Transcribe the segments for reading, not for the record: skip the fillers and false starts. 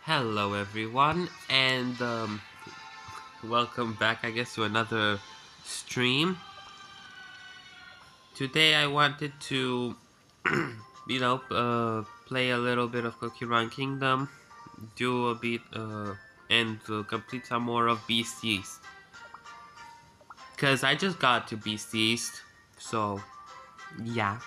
Hello everyone, and welcome back, I guess, to another stream. Today I wanted to, play a little bit of Cookie Run Kingdom, do a bit, and complete some more of Beast Yeast. Because I just got to Beast Yeast, so, yeah.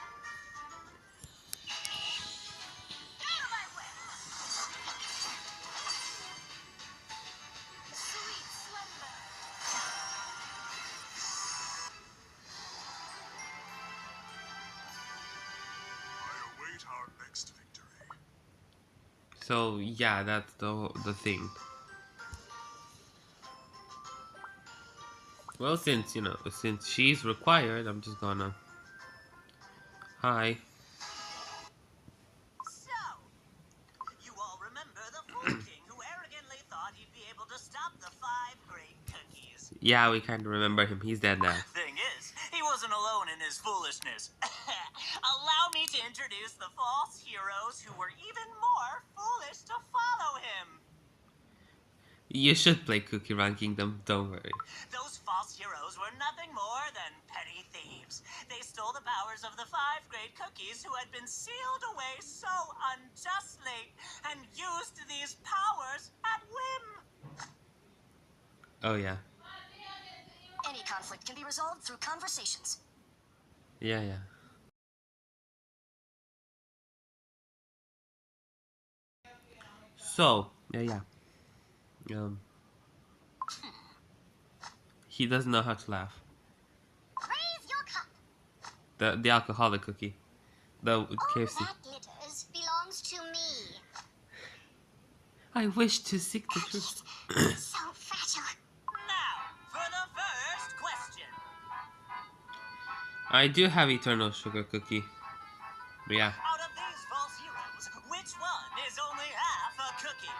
Our next victory. So, yeah, that's the thing. Well, since she's required, I'm just gonna... Hi. So, you all remember the Fool King who arrogantly thought he'd be able to stop the 5 great cookies. Yeah, we kind of remember him. He's dead now. Thing is, he wasn't alone in his foolishness. Allow me to introduce the false heroes who were even more foolish to follow him. You should play Cookie Run Kingdom, don't worry. Those false heroes were nothing more than petty thieves. They stole the powers of the 5 great cookies who had been sealed away so unjustly and used these powers at whim. Oh yeah. Any conflict can be resolved through conversations. Yeah. So, yeah. He doesn't know how to laugh. Raise your cup. The alcoholic cookie. The KFC. All that glitters belongs to me. I wish to seek the truth. So fragile. Now, for the first question. I do have eternal sugar cookie. Yeah. Out of these false heroes, which one is only half a cookie?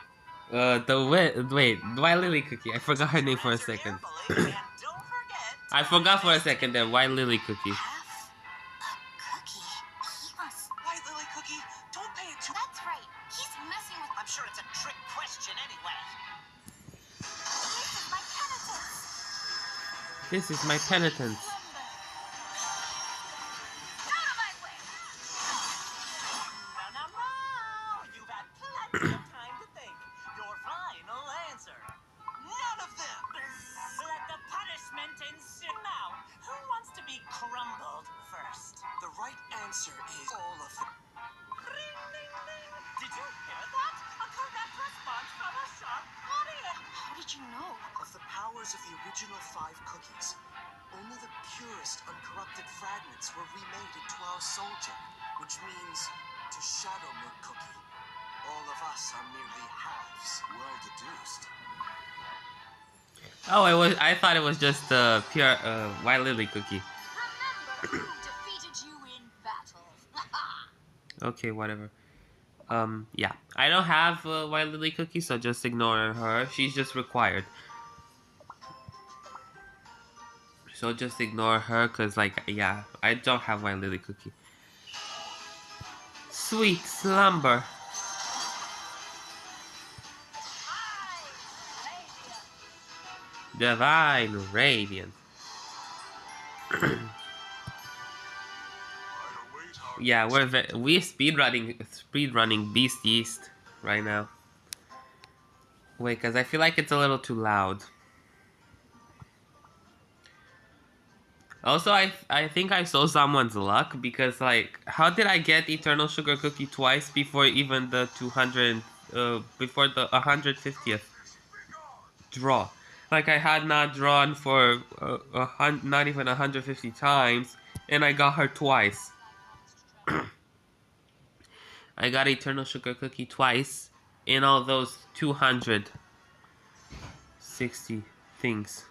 Wait, White Lily cookie. I forgot her name for a second. And don't forget, I forgot for a second that White Lily cookie. Half a cookie. He wants... White Lily Cookie, don't pay it too... That's right. He's messing with... I'm sure it's a trick question anyway. This is my penitence. This is my penitence. Out of my way. No. You've had plenty of time to think. Your final answer. None of them. Let the punishment ensue. Now, who wants to be crumbled first? The right answer is all of them. Ring, ding, ding. Did you hear that? A correct response from a sharp audience. How did you know? Of the powers of the original 5 cookies, only the purest, uncorrupted fragments were remade into our soul gem, which means to Shadow Milk Cookie. All of us are merely halves. Well deduced. Oh, I thought it was just pure White Lily cookie. Remember who defeated you in battle. Okay, whatever. Yeah. I don't have White Lily cookie, so just ignore her. She's just required. So just ignore her, cause yeah, I don't have White Lily cookie. Sweet slumber. Divine radiance. Yeah, we're speedrunning Beast Yeast right now. Wait, cause I feel like it's a little too loud. Also, I think I saw someone's luck because how did I get Eternal Sugar Cookie twice before even the 200 before the 150th draw? I had not drawn for not even 150 times, and I got her twice. I got Eternal Sugar Cookie twice in all those 260 things.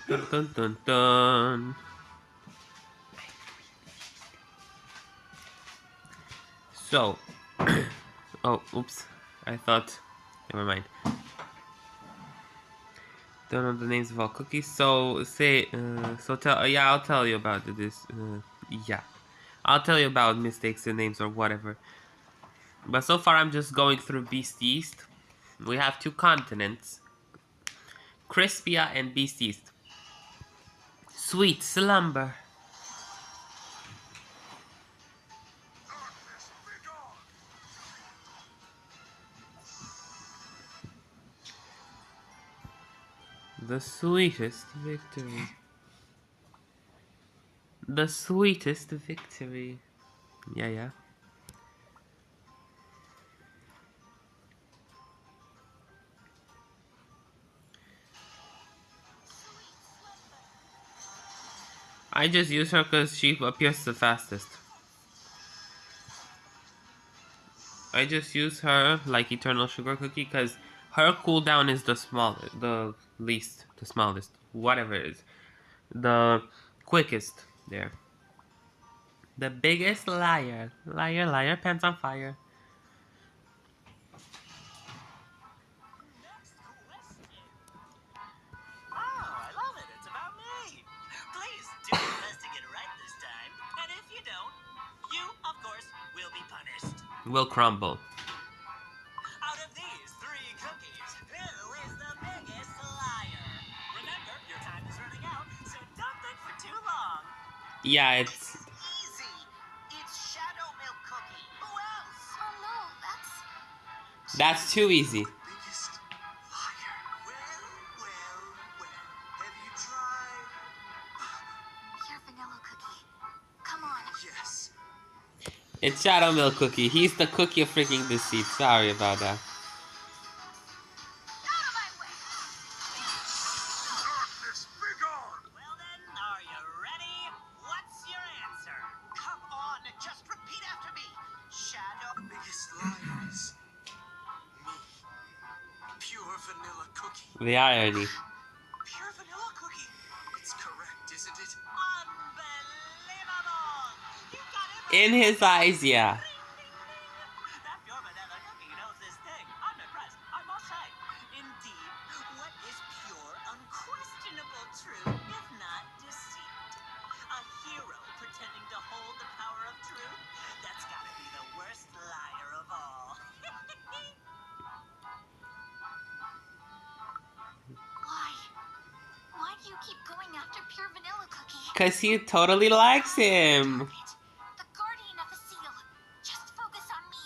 Dun dun dun dun. So, oh, oops. I thought, never mind. Don't know the names of all cookies. So I'll tell you about this. Yeah, I'll tell you about mistakes in names or whatever. But so far I'm just going through Beast East. We have 2 continents. Crispia and Beast East. Sweet slumber. The sweetest victory. The sweetest victory. Yeah, yeah. I just use her because she appears the fastest. I just use her like Eternal Sugar Cookie because her cooldown is the smallest, the least, the smallest, whatever it is. The quickest there. The biggest liar. Liar, liar, pants on fire. Next question. Oh, I love it. It's about me. Please do your best to get it right this time. And if you don't, you, of course, will be punished. Will crumble. Out of these 3 cookies, who is the biggest liar? Remember, your time is running out, so don't think for too long. Yeah, This it's is easy. It's Shadow Milk Cookie. Who else? Oh no, that's too easy. The biggest liar. Well. Have you tried? pure vanilla cookie. Come on. Yes. It's Shadow Milk Cookie. He's the cookie of freaking deceit. Sorry about that. Out of my way. Darkness, begone! Well then, are you ready? What's your answer? Come on, just repeat after me. Shadow. The biggest liar is me. Pure vanilla cookie. The irony. Pure vanilla cookie. It's correct, isn't it? Unbelievable! You got it right. In his eyes, yeah. Ding, ding, ding. That pure vanilla cookie knows this thing. I'm impressed, I must say. Indeed, what is pure, unquestionable truth, if not deceit? A hero pretending to hold the power of truth? That's gotta be the worst liar of all. Why? Why do you keep going after pure vanilla cookie? Because he totally likes him. Darn it. The guardian of the seal. Just focus on me.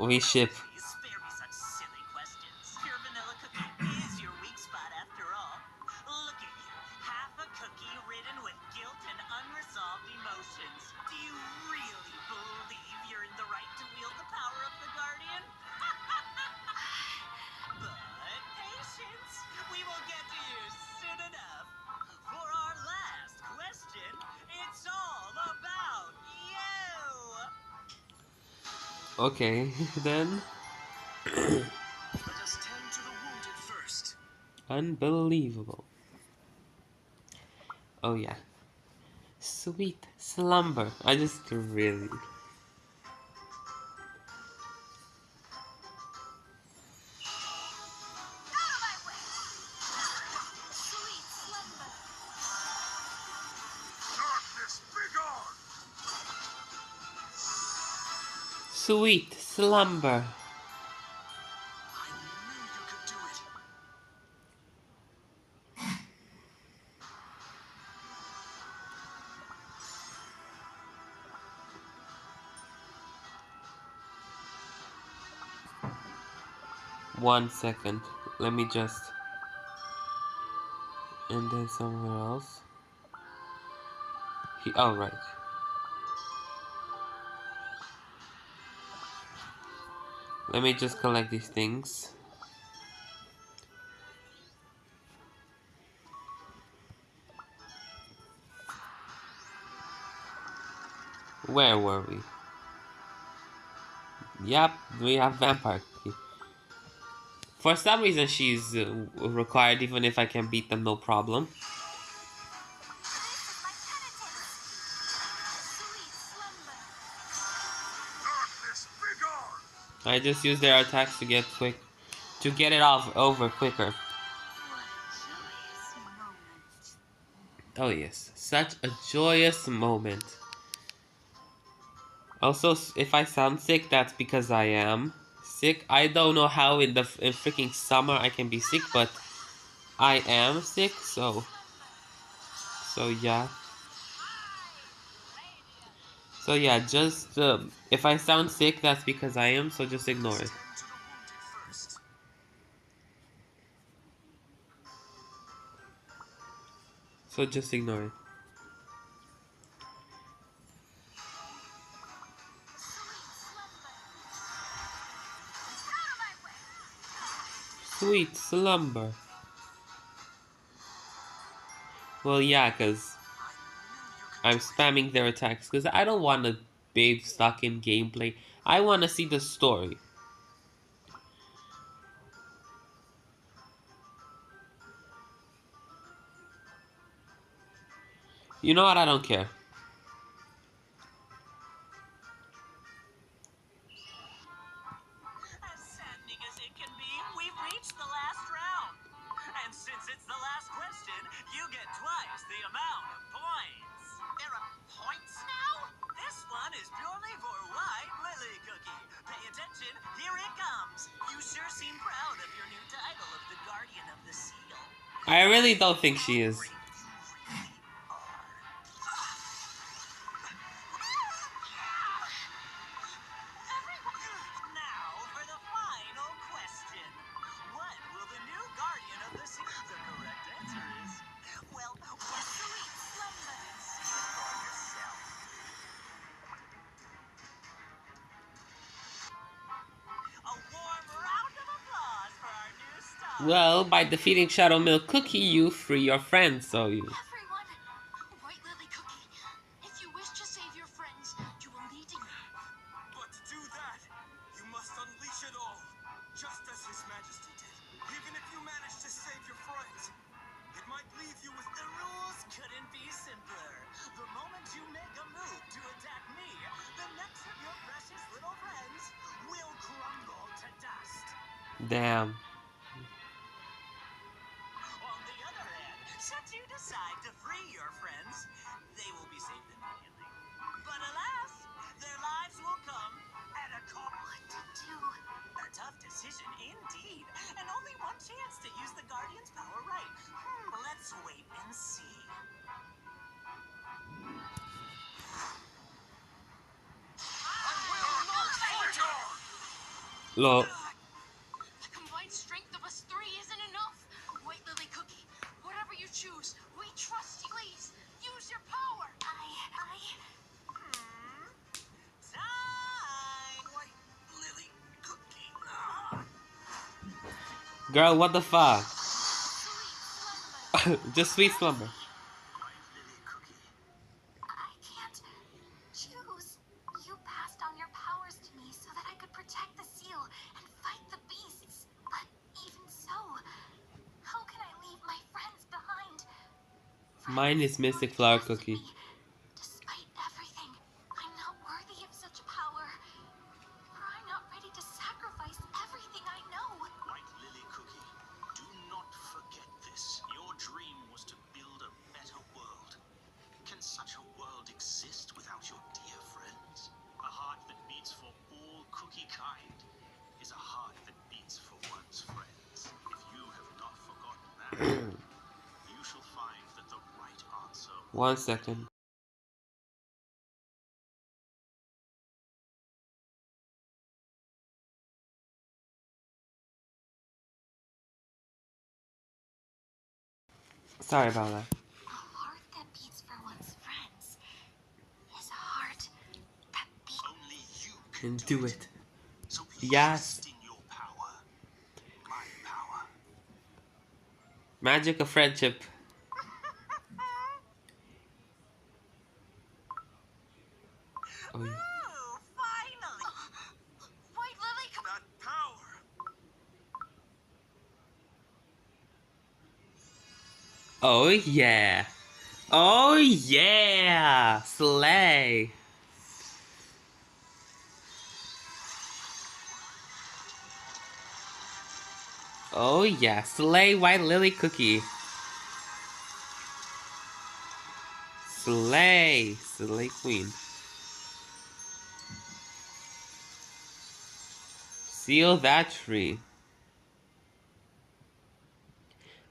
We ship. Please spare me such silly questions. Pure vanilla cookie is your weak spot after all. Look at you, half a cookie ridden with guilt and unresolved emotions. Do you really believe you're in the right to wield the power of the Guardian? But patience, we will get to you soon enough. For our last question, it's all about you. Okay, then. Let us tend to the wounded first. Unbelievable. Oh, yeah. Sweet slumber. I just really. Out of my way. Sweet slumber. Darkness, begone! Sweet slumber. I knew you could do it. 1 second. Let me just. And then somewhere else. Oh, right. Let me just collect these things. Where were we? Yep, we have vampire cookie. For some reason, she's required, even if I can beat them, no problem. This is my penitence. Sweet slumber. Darkness, begone! I just use their attacks to get it off over quicker. What a joyous moment. Oh yes, such a joyous moment. Also, if I sound sick, that's because I am sick. I don't know how in freaking summer I can be sick, but I am sick, so yeah. So yeah, just if I sound sick, that's because I am, so just ignore it. So just ignore it. Sweet slumber. Well, yeah, because I'm spamming their attacks, because I don't want a babe stuck in gameplay. I want to see the story. You know what? I don't care. As saddening as it can be, we've reached the last round. And since it's the last question, you get twice the amount of points. There are points now? This one is purely for White Lily Cookie. Pay attention, here it comes. You sure seem proud of your new title of the Guardian of the Seal. I really don't think she is. Now for the final question. What will the new Guardian of the Sea? The correct answer is, well, sweet slumber. See it for yourself. A warm round of applause for our new star. Well, by defeating Shadow Milk Cookie, you free your friends, so you... Everyone, White Lily Cookie, if you wish to save your friends, you will need to... But to do that, you must unleash it all, just as His Majesty did. Even if you manage to save your friends, it might leave you with The rules couldn't be simpler. The moment you make a move to attack me, the necks of your precious little friends will crumble to dust. Damn. On the other hand, since you decide to free your friends, they will be saved immediately. But alas, their lives will come at a cost. What to do? A tough decision indeed, and only one chance to use the Guardian's power right. Let's wait and see. Lol. The combined strength of us three isn't enough. White Lily Cookie, whatever you choose, we trust you. Please, use your power. Time! White Lily Cookie. Girl, what the fuck? Sweet slumber. Just sweet slumber. White Lily Cookie. I can't choose. You passed on your powers to me so that I could protect the seal and fight the beasts. But even so, how can I leave my friends behind? Mine is Friends Mystic who Flower trusted Cookie. me. Despite everything, I'm not worthy of such power. Were I not ready to sacrifice everything I know? White Lily Cookie, do not forget this. Your dream was to build a better world. Can such a world exist without your dear friends? A heart that beats for all cookie kind is a heart that beats for one's friends. If you have not forgotten that, you shall find that the right answer... 1 second. Sorry about that. A heart that beats for one's friends is a heart that beats. Only you Can can do it. So Yes. trust in your power. My power. Magic of friendship. Oh yeah. Ooh, finally! White Lily Cookie. That power. Oh yeah. Oh yeah. Slay. Oh yeah. Slay White Lily Cookie. Slay. Slay Queen. Seal that tree.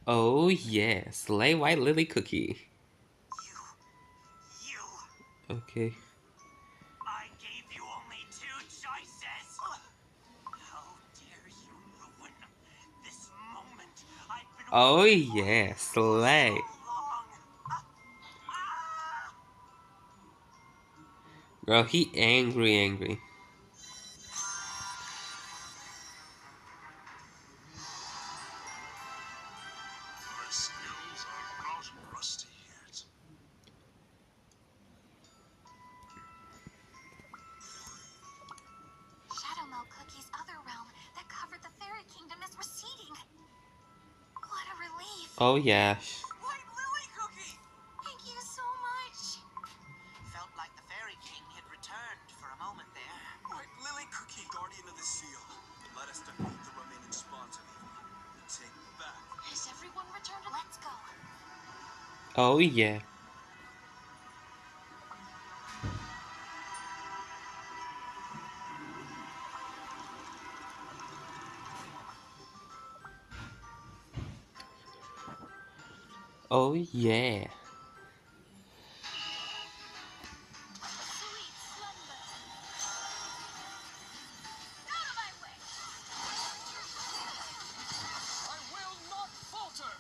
Oh yeah, slay white lily cookie. You. Okay. I gave you only two choices. How dare you ruin this moment I've been Oh waiting for yeah, so slay. long. Ah! Girl, he angry. My skills are not rusty yet. Shadow Milk Cookie's other realm that covered the fairy kingdom is receding. What a relief. Oh yeah. White Lily Cookie! Thank you so much. Felt like the Fairy King had returned for a moment there. White Lily Cookie, guardian of the seal. Let us defeat the remaining spawns of evil and take back. Has everyone returned? Let's go. Oh yeah. Oh yeah. Sweet slumber. Out of my way. I will not falter!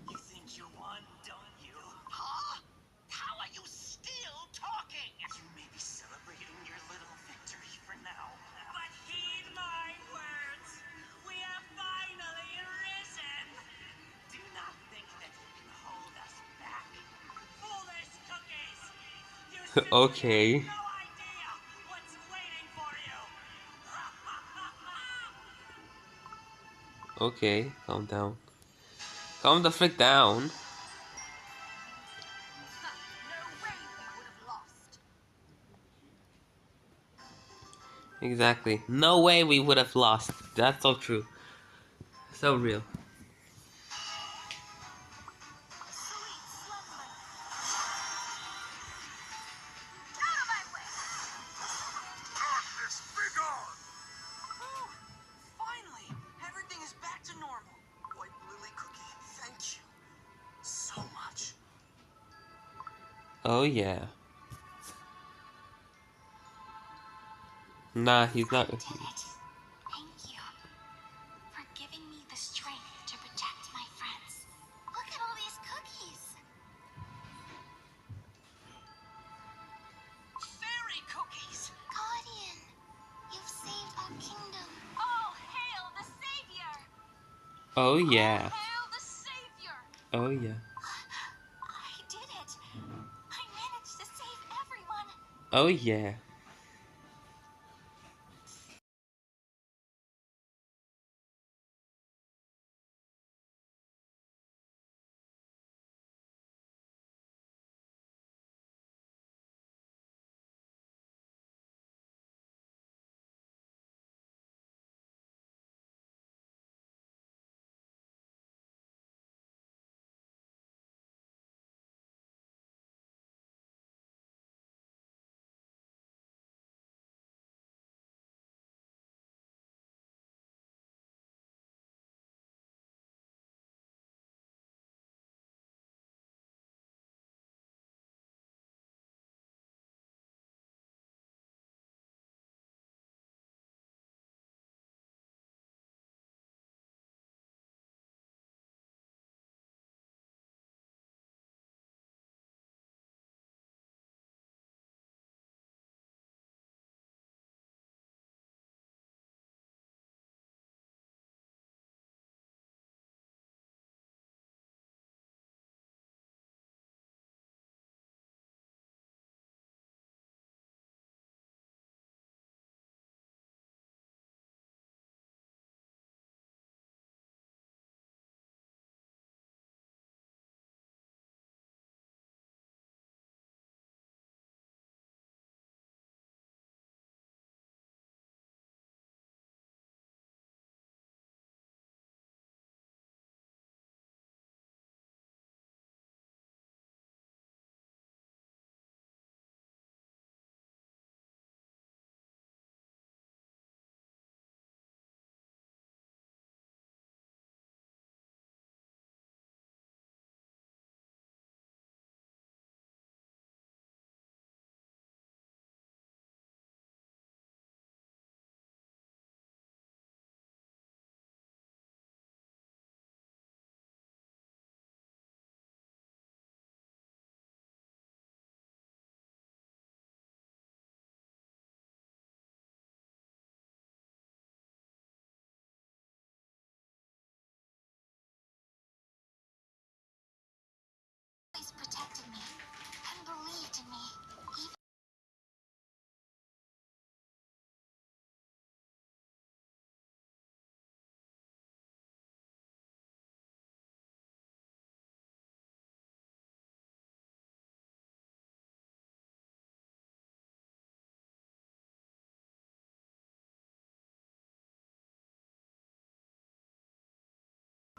You think you won, don't you? Huh? How are you still talking? You may be celebrating your little victory for now, but heed my words. We have finally risen. Do not think that you can hold us back. Foolish cookies! You simply Okay. have no idea what's waiting for you. Okay, calm down. Calm the frick down. No way we would have lost. Exactly. No way we would have lost. That's so true. So real. Sweet slumber. Out of my way. Darkness, begone! Whew. Finally, everything is back to normal. White Lily Cookie, thank you so much. Oh yeah. Nah, he's I not. did it. Thank you for giving me the strength to protect my friends. Look at all these cookies. Fairy cookies! Guardian, you've saved our kingdom. All hail the savior! Oh All yeah. hail the savior! Oh yeah. I did it. I managed to save everyone. Oh yeah.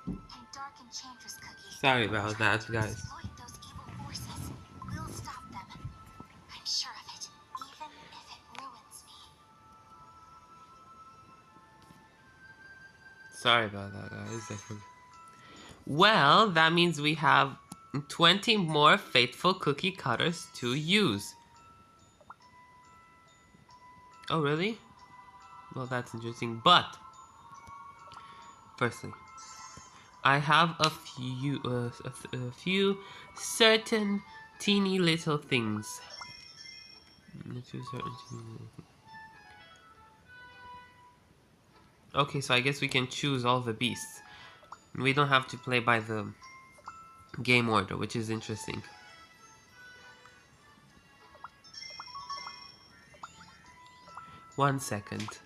And Dark Enchantress Cookie Sorry about trying that, to guys. exploit those evil forces. We'll stop them. I'm sure of it, even if it ruins me. Sorry about that, guys. I forgot. Well, that means we have 20 more faithful cookie cutters to use. Oh, really? Well, that's interesting. But, firstly, I have a few certain teeny little things. Okay, so I guess we can choose all the beasts. We don't have to play by the game order, which is interesting. One second.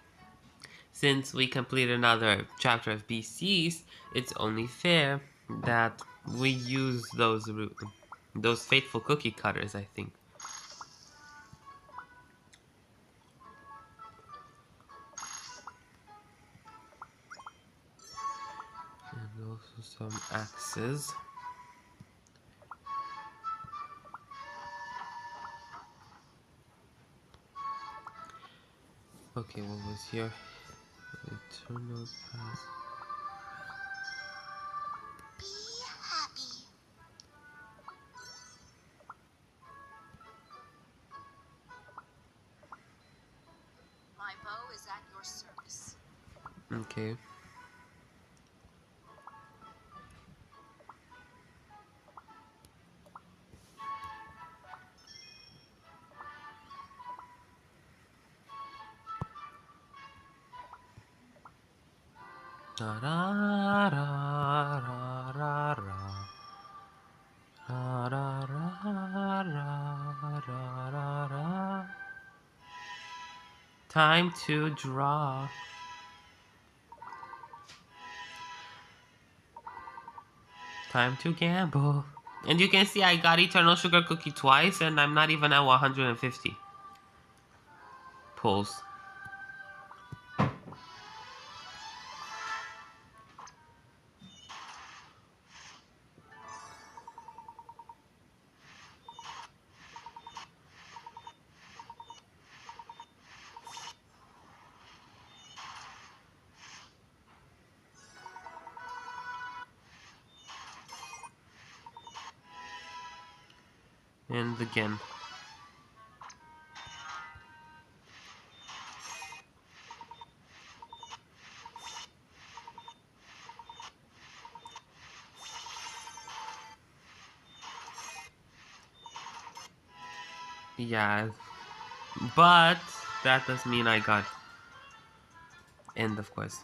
Since we complete another chapter of BCs, it's only fair that we use those faithful cookie cutters, I think. And also some axes. Okay, what was here? Eternal path. Be happy. My bow is at your service. Okay. Da da da da da da. Da da da da da da da. Time to draw. Time to gamble. And you can see I got Eternal Sugar Cookie twice and I'm not even at 150 pulls. And again. Yeah. But that does mean I got end, of course.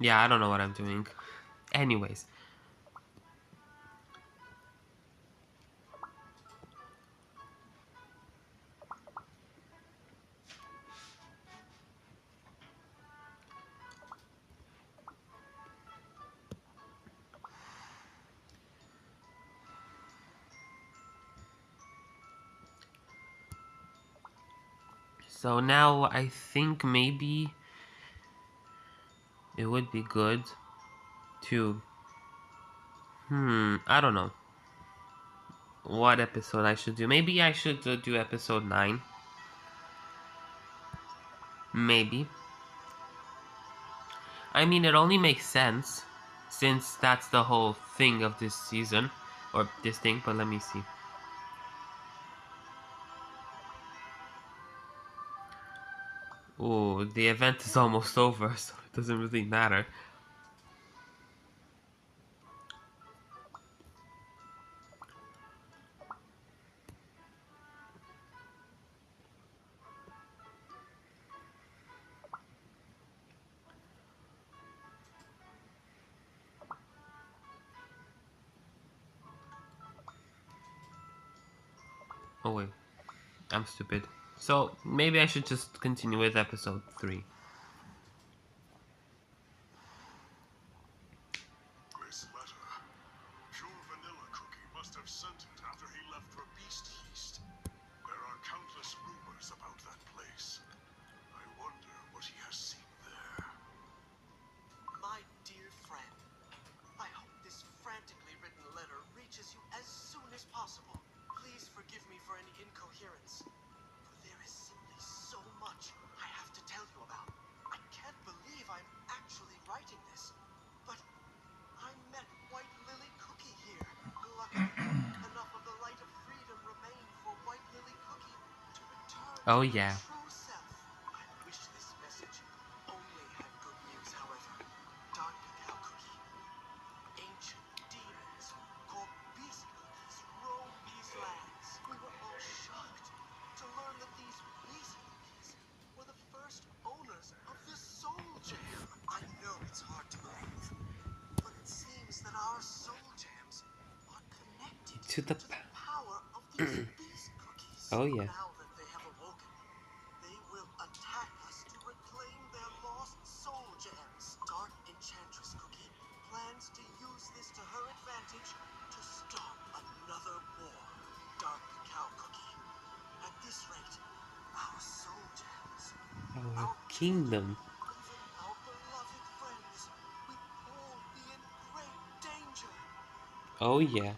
Yeah, I don't know what I'm doing. Anyways. So now I think maybe it would be good to... I don't know what episode I should do. Maybe I should do episode 9. Maybe. I mean, it only makes sense since that's the whole thing of this season. Or this thing, but let me see. Oh, the event is almost over, so it doesn't really matter. Oh wait, I'm stupid. So maybe I should just continue with episode 3. This letter, pure vanilla cookie must have sent it after he left for Beast Yeast. There are countless rumors about that place. I wonder what he has seen there. My dear friend, I hope this frantically written letter reaches you as soon as possible. Please forgive me for any incoherence, for there is simply so much I have to tell you about. I can't believe I'm actually writing this, but I met White Lily Cookie here. Luckily, enough of the light of freedom remained for White Lily Cookie to return Oh to her yeah. true self. I wish this message only had good news, however. Dark Cacao Cookie. Ancient demons called beast cookies roam these lands. We were all shocked to learn that these beast cookies were the first owners of the Soul Jam. I know it's hard to believe, but it seems that our soul jams are connected To the to the power of these beast cookies. Oh yeah. Now that they have awoken, they will attack us to reclaim their lost soul gems. Dark Enchantress Cookie plans to use this to her advantage to start another war. Dark Cacao Cookie. At this rate, our soul gems, Our our kingdom. even our beloved friends, will all be in great danger. Oh yeah.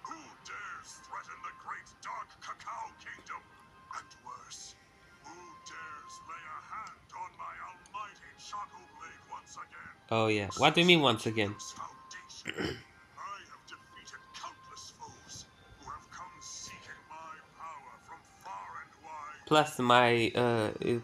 Who dares threaten the great Dark Cacao Kingdom? And worse, who dares lay a hand on my almighty Choco Blade once again? Oh yeah. What do you mean once again? Kingdom's foundation. I have defeated countless foes who have come seeking my power from far and wide. Plus my I even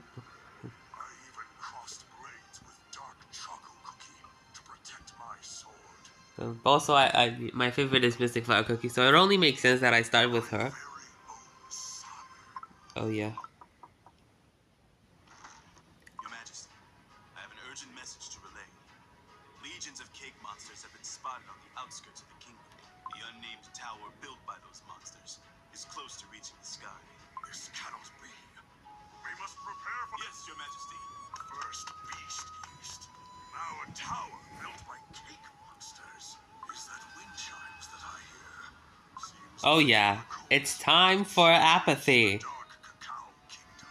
crossed blades with Dark Choco Cookie to protect my sword. also I my favorite is Mystic Flower Cookie, so it only makes sense that I start with her. Very own son. Oh yeah. Your Majesty, I have an urgent message to relay. Legions of cake monsters have been spotted on the outskirts of the kingdom. The unnamed tower built by those monsters is close to reaching the sky. This cannot be. We must prepare for Yes, Your Majesty. first beast yeast. Now a tower built by cake monsters. Is that wind chimes that I hear? Seems Oh like yeah. we're cool. It's time for apathy. Dark Cacao Kingdom.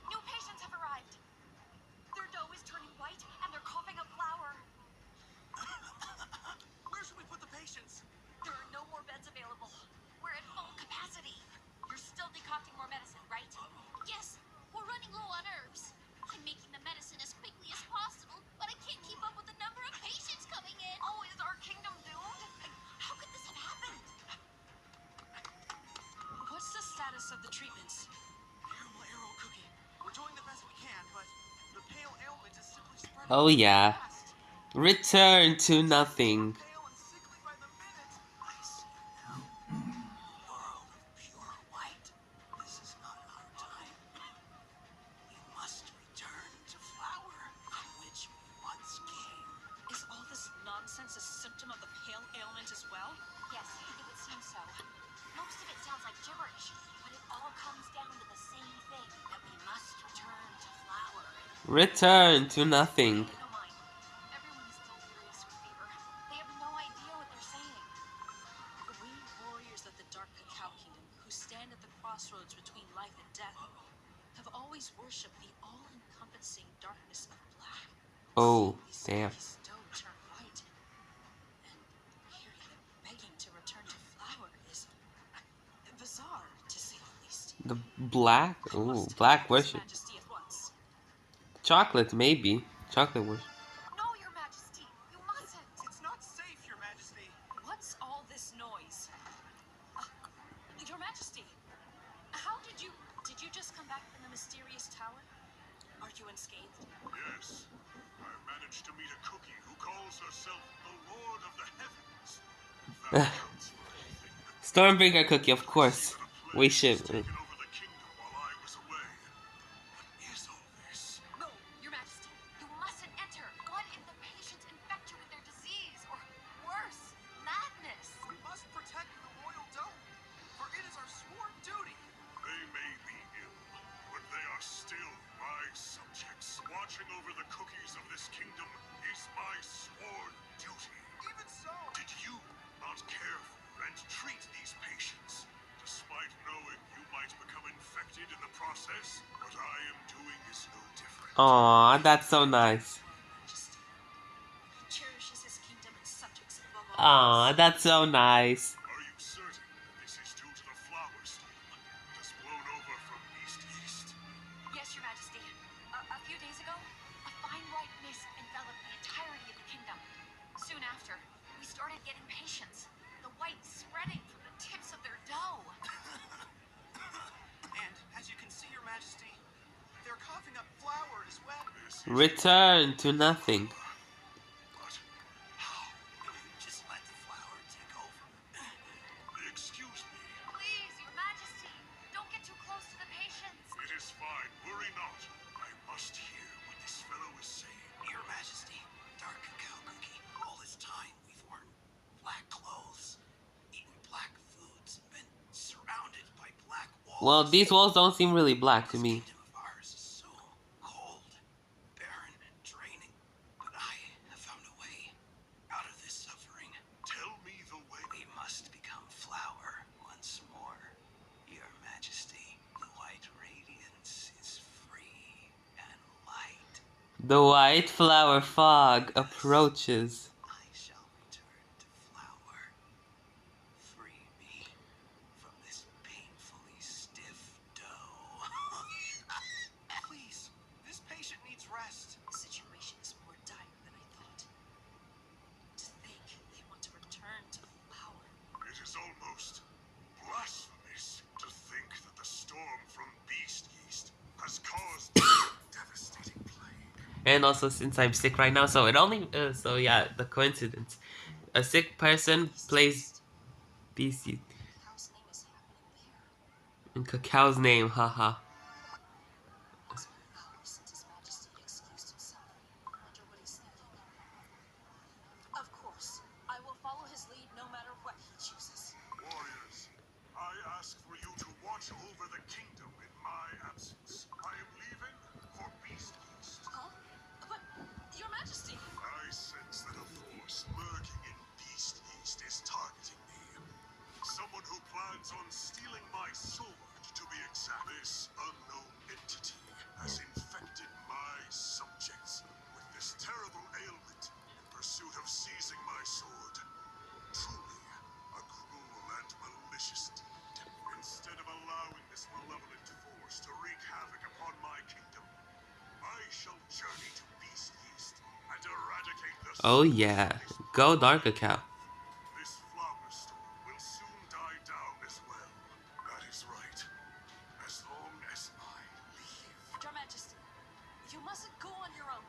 New patients have arrived. Their dough is turning white and they're coughing up flour. Where should we put the patients? There are no more beds available. We're at full capacity. You're still decocting more medicine, right? Yes, we're running low on herbs. I'm making the medicine as quickly as possible, but I can't keep up with the number of patients coming in. Oh, is our kingdom doomed? How could this have happened? What's the status of the treatments? Caramel Arrow Cookie. We're doing the best we can, but the pale ailment is simply spreading Oh yeah. fast. Return to nothing. Pale and sickly by the minute. I see now. World of pure white. This is not our time. We must return to flower, from which we once came. Is all this nonsense a symptom of the pale ailment as well? Yes, it would seem so. Most of it sounds like gibberish, but it all comes down to the same thing, that we must return to flower. Return to nothing. No mind. Everyone is still furious with fever. They have no idea what they're saying. We warriors of the Dark Cacao Kingdom, who stand at the crossroads between life and death, have always worshipped the all-encompassing darkness of black. Oh, Seeing damn. these cookies dough turn white, and hearing them begging to return to flower is bizarre, to say the least. The black? I Ooh, must black tell His worship. Majesty at once. Chocolate, maybe. Chocolate worship. No, Your Majesty, you mustn't. It's not safe, Your Majesty. What's all this noise? Your Majesty, how did you just come back from the mysterious tower? Are you unscathed? Yes. I managed to meet a cookie who calls herself the Lord of the Heavens. If that counts for anything. Stormbringer Cookie, of course. We should. Taken over the kingdom while I was away. What is all this? No, Your Majesty. You mustn't enter. What if the patients infect you with their disease, or worse, madness? We must protect the royal dome, for it is our sworn duty. They may be ill, but they are still my subjects. Watching over the cookies of this Aw, that's so nice. Majesty. He cherishes his kingdom and subjects above all Aw, else. that's so nice. Are you certain that this is due to the flower storm that has blown over from east east? Yes, Your Majesty. A few days ago, a fine white mist enveloped the entirety of the kingdom. Soon after, we started getting patients, the white spreading from the tips of their dough. And as you can see, Your Majesty, they're coughing up flour as well. This is Return to nothing. but how? Just let the flower take over. Excuse me. Please, Your Majesty, don't get too close to the patients. It is fine. Worry not. I must hear what this fellow is saying. Your Majesty, dark cacao cookie. All this time we've worn black clothes, eaten black foods, and been surrounded by black walls. Well, these walls don't seem really black to This me. kingdom of ours is so cold, barren, and draining. But I have found a way out of this suffering. Tell me the way. We must become flower once more. Your Majesty, the white radiance is free and light. The white flower fog approaches. I shall return to flower. Free me from this painfully stiff dough. Please, this patient needs rest. The situation is more dire than I thought. To think they want to return to flower. It is almost blasphemous to think that the storm from beast yeast has caused devastating plague. And also, since I'm sick right now, so it only so yeah, the coincidence. A sick person plays BC How's name is happening there? in Cacao's name, haha. It's been hours since His Majesty excused himself. I wonder what he's thinking. Of course, I will follow his lead no matter what he chooses. Warriors, I ask for you to watch over the kingdom in my absence. I am leaving for beast yeast. Huh? But, Your Majesty! I sense that a force lurking in beast yeast is targeting me. Someone who plans on stealing my sword, to be exact. This unknown entity has infected my subjects with this terrible ailment in pursuit of seizing my sword. Truly, a cruel and malicious deed. Instead of allowing this malevolent force to wreak havoc upon my kingdom, I shall journey to beast yeast and eradicate the Oh source yeah, of this go dark Cacao. This flower storm will soon die down as well. That is right. As long as I live. Your Majesty, you mustn't go on your own.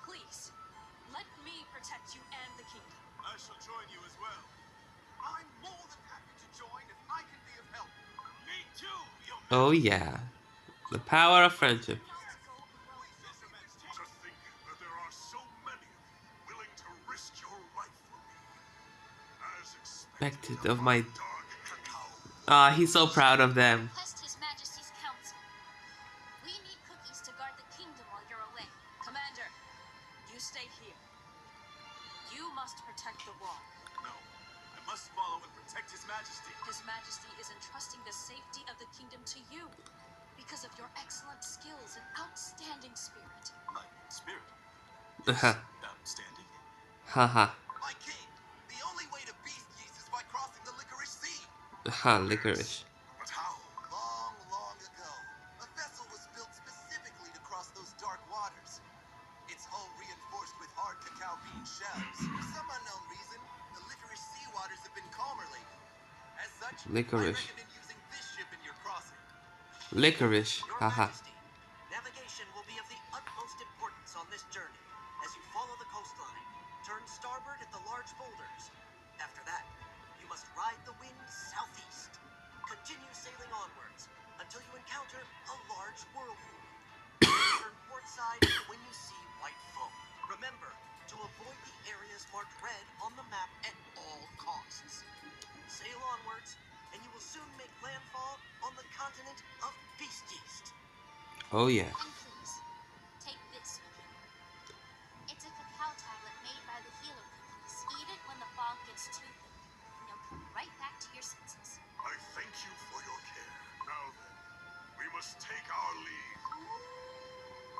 Please, let me protect you and the kingdom. I shall join you as well. I'm more than happy to join if I can be of help. Me too, Your Oh yeah, the power of friendship. Not go alone. To think that there are so many of you willing to risk your life for me. As expected Expected of my. dark cacao. Ah, he's so proud of them. Request His Majesty's counsel. We need cookies to guard the kingdom while you're away. Commander, you stay here. You must protect the wall. No, I must follow and protect His Majesty. His Majesty is entrusting the safety of the kingdom to you because of your excellent skills and outstanding spirit. My spirit. Haha, Outstanding. haha, My king, the only way to beast yeast is by crossing the licorice sea. ha, licorice. But how? Long, long ago, a vessel was built specifically to cross those dark waters. Its hull reinforced with hard cacao bean shells. For some unknown reason, the licorice sea waters have been calmer lately. As such, Licorice. I recommend using this ship in your crossing. Licorice, Your haha. Majesty, navigation will be of the utmost importance on this journey. As you follow the coastline, turn starboard at the large boulders. After that, you must ride the wind southeast. Continue sailing onwards until you encounter a large whirlpool. Turn port side when you see white foam. Remember to avoid the areas marked red on the map at all costs. Sail onwards, and you will soon make landfall on the continent of Beast Yeast. Oh yeah. And please, take this with you. It's a cacao tablet made by the healer cookies. Eat it when the fog gets too thick, and you'll come right back to your senses. I thank you for your care. Now then, we must take our leave.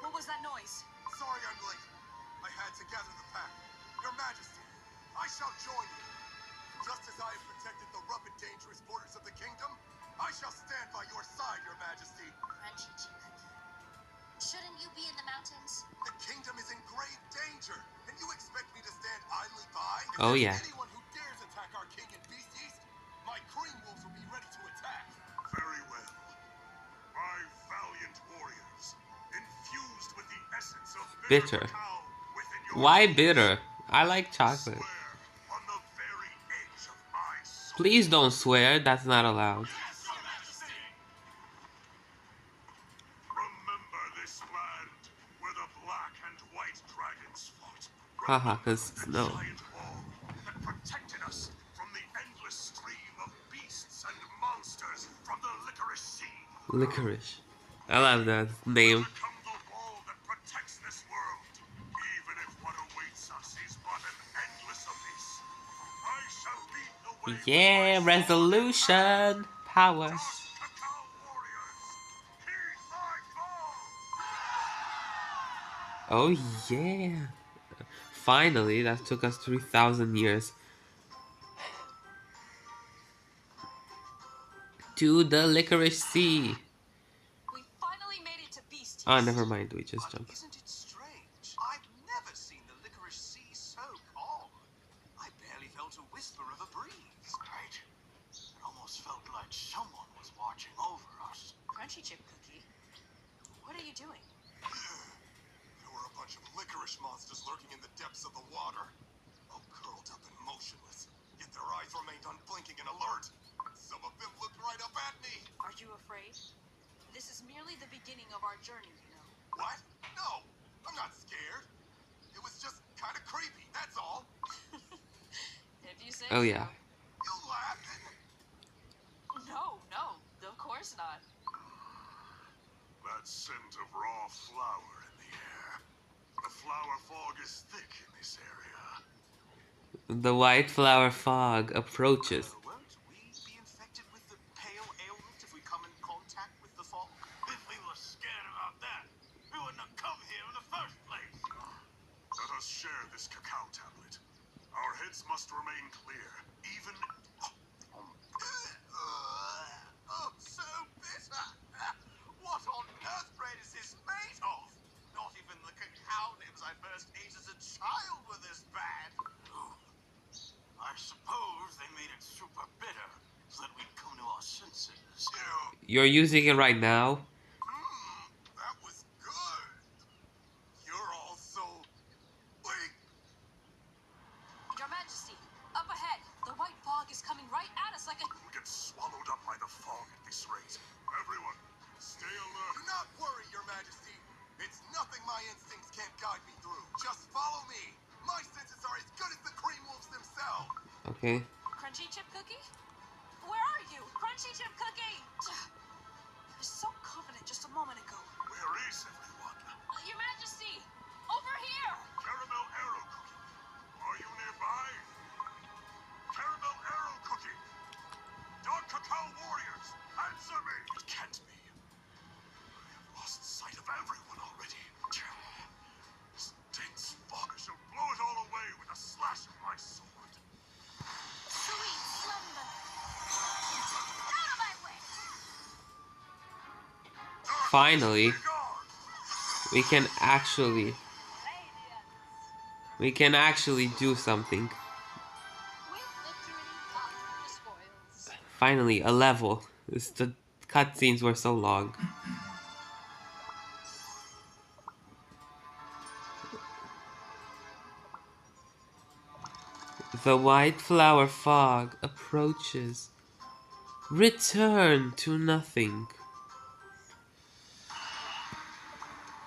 What was that noise? side, Your Majesty. Crunchy chip cookie. Shouldn't you be in the mountains? The kingdom is in grave danger, and you expect me to stand idly by? If Oh there's yeah. anyone who dares attack our king in Beast East, my cream wolves will be ready to attack. Very well. My valiant warriors, infused with the essence of bitter Bitter. cacao within your Why souls, bitter? I like chocolate. swear on the very edge of my soul. Please don't swear, that's not allowed. Yes, Your Majesty! Remember this land where the black and white dragons fought. Haha, Remember cause the no. giant wall that protected us from the endless stream of beasts and monsters from the licorice sea. Licorice. I love that name. Become the wall that protects this world, even if what awaits us is but an endless abyss. I shall lead the way. Yeah, with my sword in hand. resolution. Power. Dark Cacao warriors, heed my call. Oh yeah. Finally, that took us 3,000 years. To the licorice sea. We finally made it to Beast Ah, East. never mind, we just But jumped. isn't it strange? I've never seen the licorice sea so calm. I barely felt a whisper of a breeze. Right. It almost felt like someone was watching over us. Crunchy chip cookie. What are you doing? There were a bunch of licorice monsters lurking in the depths of the water. All curled up and motionless, yet their eyes remained unblinking and alert. Some of them looked right up at me. Are you afraid? This is merely the beginning of our journey, you know. What? No, I'm not scared. It was just kind of creepy, that's all. If you say Oh so. yeah. You laughing? No, of course not. That scent of raw flour in the air. The flower fog is thick in this area. The white flower fog approaches. Won't we be infected with the pale ailment if we come in contact with the fog? If we were scared about that, we wouldn't have come here in the first place. Let us share this cacao tablet. Our heads must remain clear, even... Oh, so bitter! What on earth bread is this made of? Not even the cacao nibs I first ate as a child were this bad. I suppose they made it super bitter so that we'd come to our senses. You're using it right now? That was good. You're all so weak. Your Majesty, up ahead. The white fog is coming right at us like a... We'll get swallowed up by the fog at this rate. Everyone, stay alert. Do not worry, Your Majesty. It's nothing my instincts can't guide me through. Just follow me. My senses are as good as the cream wolves themselves. Okay. Crunchy chip cookie? Where are you? Crunchy chip cookie! I was so confident just a moment ago. Where is everyone? Your Majesty! Over here! Caramel arrow cookie. Are you nearby? Caramel arrow cookie. Dark cacao warriors, answer me. It can't be. I have lost sight of everyone already. This dense fog shall blow it all away with a slash of my sword. Sweet slumber. Out of my way. Finally, Be gone. we can actually do something. With victory comes the spoils. Finally, a level. The cutscenes were so long. The white flower fog approaches. Return to nothing.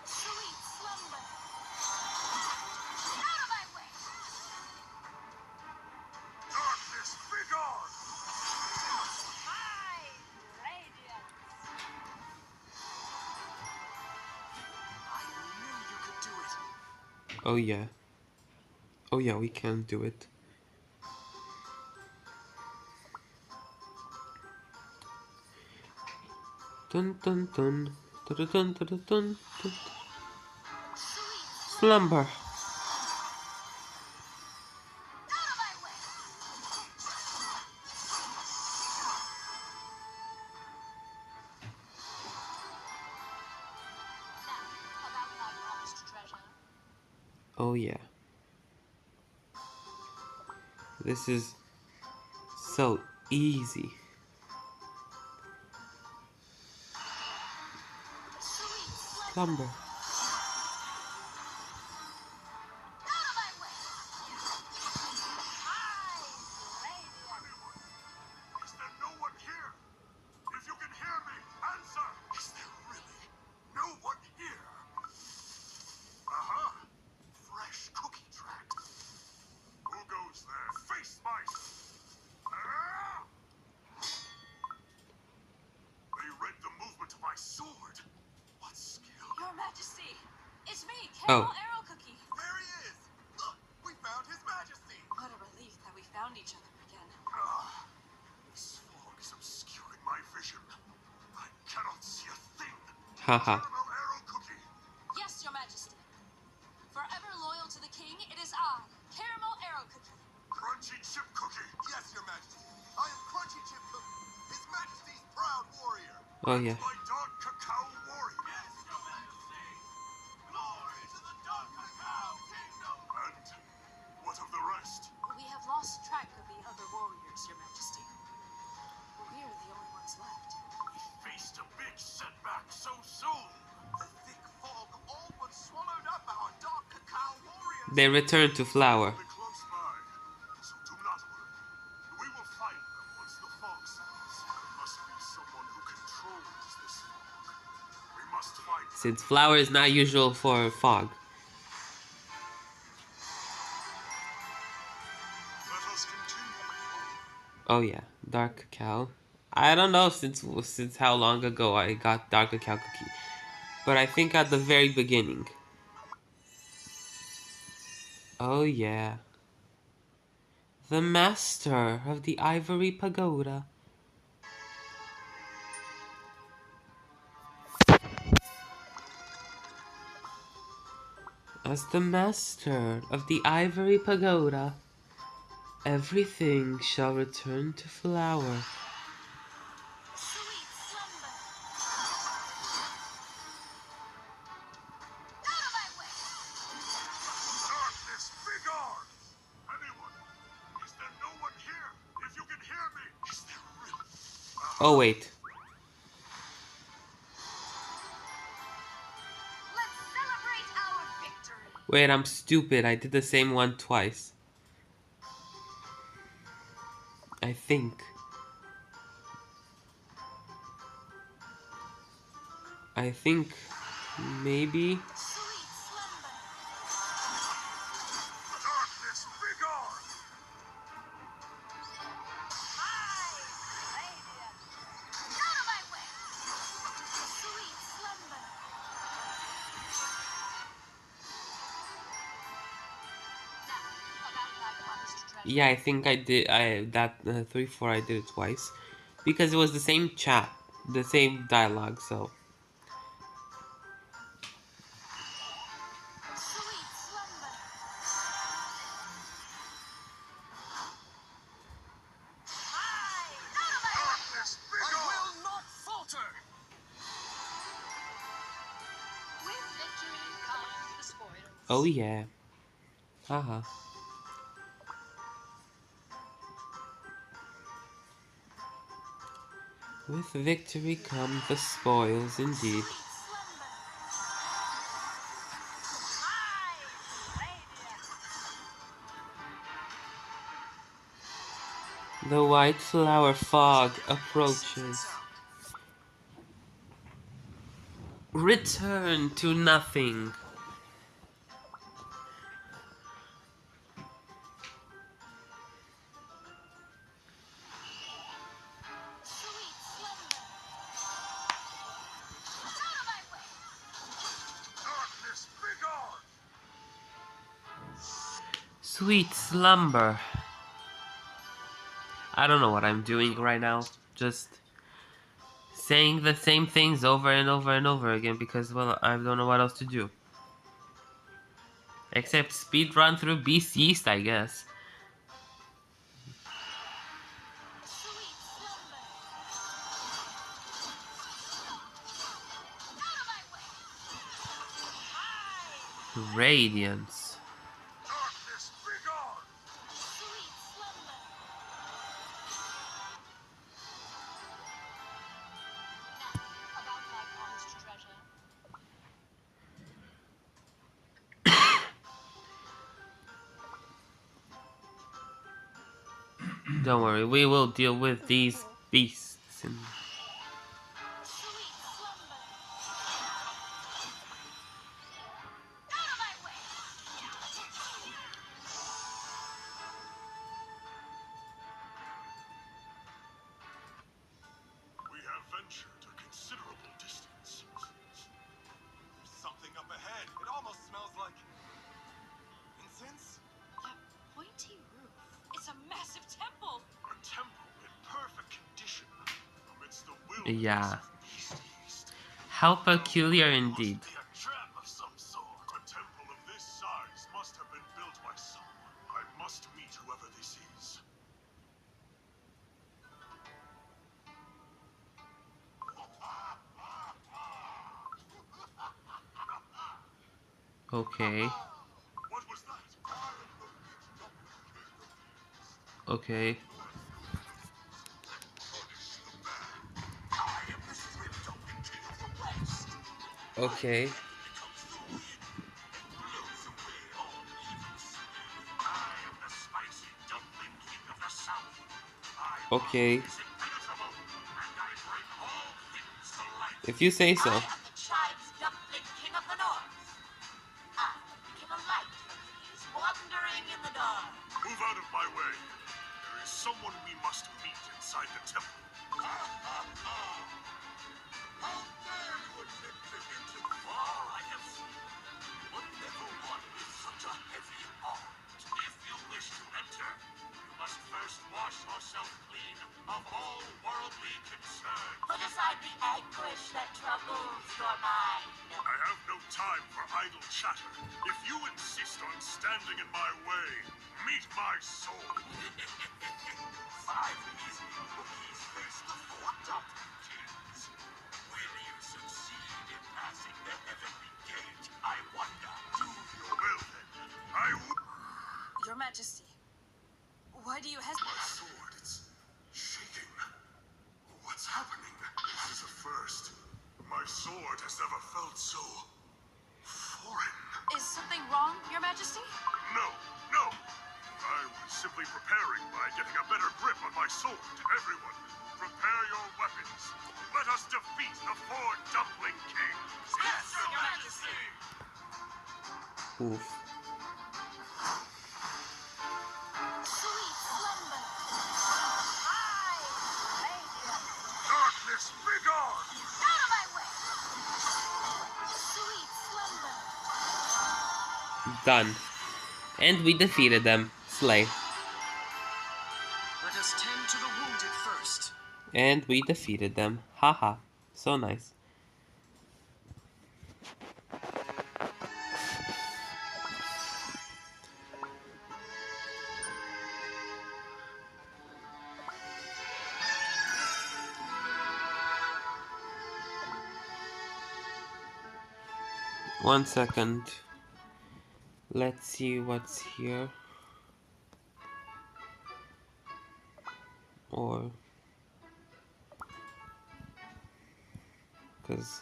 Sweet slumber. Out of my way. Darkness, be gone. My radiance. I knew you could do it. Oh yeah. Oh yeah, we can do it. Dun dun dun. Dun dun dun dun dun dun. Slumber. Out of my way. Oh yeah. This is so easy. Slumber. Is there no one here? If you can hear me, answer! Is there really no one here? Uh-huh. Fresh cookie tracks. Who goes there? Face my... Ah! They read the movement of my sword. What skill? Your Majesty, it's me, Oh. Caramel Arrow Cookie. There he is! Look, we found His Majesty! What a relief that we found each other again. Ah, this fog is obscuring my vision. I cannot see a thing. Haha. Caramel Arrow Cookie! Yes, Your Majesty. Forever loyal to the king, it is I, Caramel Arrow Cookie. Crunchy Chip Cookie! Yes, Your Majesty. I am Crunchy Chip Cookie, His Majesty's proud warrior. Oh yeah. My dark cacao warrior. Yes, Your Majesty. Glory to the dark cacao kingdom. And what of the rest? We have lost track of the other warriors, Your Majesty. We're the only ones left. We faced a big setback so soon. The thick fog all but swallowed up our dark cacao warriors. They return to Flower. They're close by, so do not worry. We will find them once the fog settles. There must be someone who controls this fog. We must find them. Since Flower is not usual for fog. Let us continue. Oh yeah, dark cacao. I don't know since how long ago I got dark cacao cookie, but I think at the very beginning. Oh yeah, the master of the ivory pagoda. As the master of the ivory pagoda, everything shall return to Flower. Sweet slumber. Darkness, begone! Anyone? Is there no one here? If you can hear me, is there really? Oh wait. Let's celebrate our victory. Wait, I'm stupid. I did the same one twice. I think. Maybe. Sweet slumber. Darkness, begone! High radiant. Out of my way. Sweet slumber. Now, about my promised treasure. Yeah, I think I did. That 3-4 I did it twice because it was the same chat, the same dialogue. So Sweet slumber. High. Out of my way. Darkness, begone! I will not falter! With victory comes the spoils. oh yeah, haha. With victory come the spoils, indeed. Sweet slumber. High radiant. The white flower fog approaches. Return to nothing. Sweet slumber. Out of my way. Darkness, begone! Sweet slumber. I don't know what I'm doing right now. Just saying the same things over and over and over again because, well, I don't know what else to do. Except speed run through Beast Yeast, I guess. Sweet slumber. Out of my way. High Radiance. Don't worry, we will deal with these beasts. And Sweet slumber. Out of my way. We have ventured a considerable distance. There's something up ahead. It almost smells like incense. That pointy roof. It's a massive temple. A temple in perfect condition amidst the wilderness yeah, of beast yeast. how peculiar It indeed. must be a trap of some sort. A temple of this size must have been built by someone. I must meet whoever this is. Okay, What was that? okay, I am the shrimp dumpling king of the West. okay, Comes the wind and blows away all evil smell. I am the spicy dumpling king of the South. My okay. is impenetrable, and I bring all things to life. If you say so. I am the chive's dumpling king of the north. I became a light for these wandering in the dark. Move out of my way. There is someone we must meet inside the temple. How dare you attempt to enter far I have seen, but never one with such a heavy heart. If you wish to enter, you must first wash yourself clean of all worldly concern. Put aside the anguish that troubles your mind. I have no time for idle chatter. If you insist on standing in my way, meet my sword. 5 easy cookies face the 4 dumpling kings. Will you succeed in passing the heavenly gate, I wonder? Well then, I will. Your Majesty, why do you hesitate? My sword, it's shaking. What's happening? This is a first. My sword has never felt so foreign. Is something wrong, Your Majesty? No, no. I was simply preparing by getting a better grip on my sword. Everyone, prepare your weapons. Let us defeat the 4 dumpling kings. Yes, Your Majesty! Oof. Sweet slumber. Darkness, begone! Out of my way. Sweet slumber. Done. And we defeated them. Slay. Let us tend to the wounded first. And we defeated them. Haha. So nice. One second. Let's see what's here. Or... because...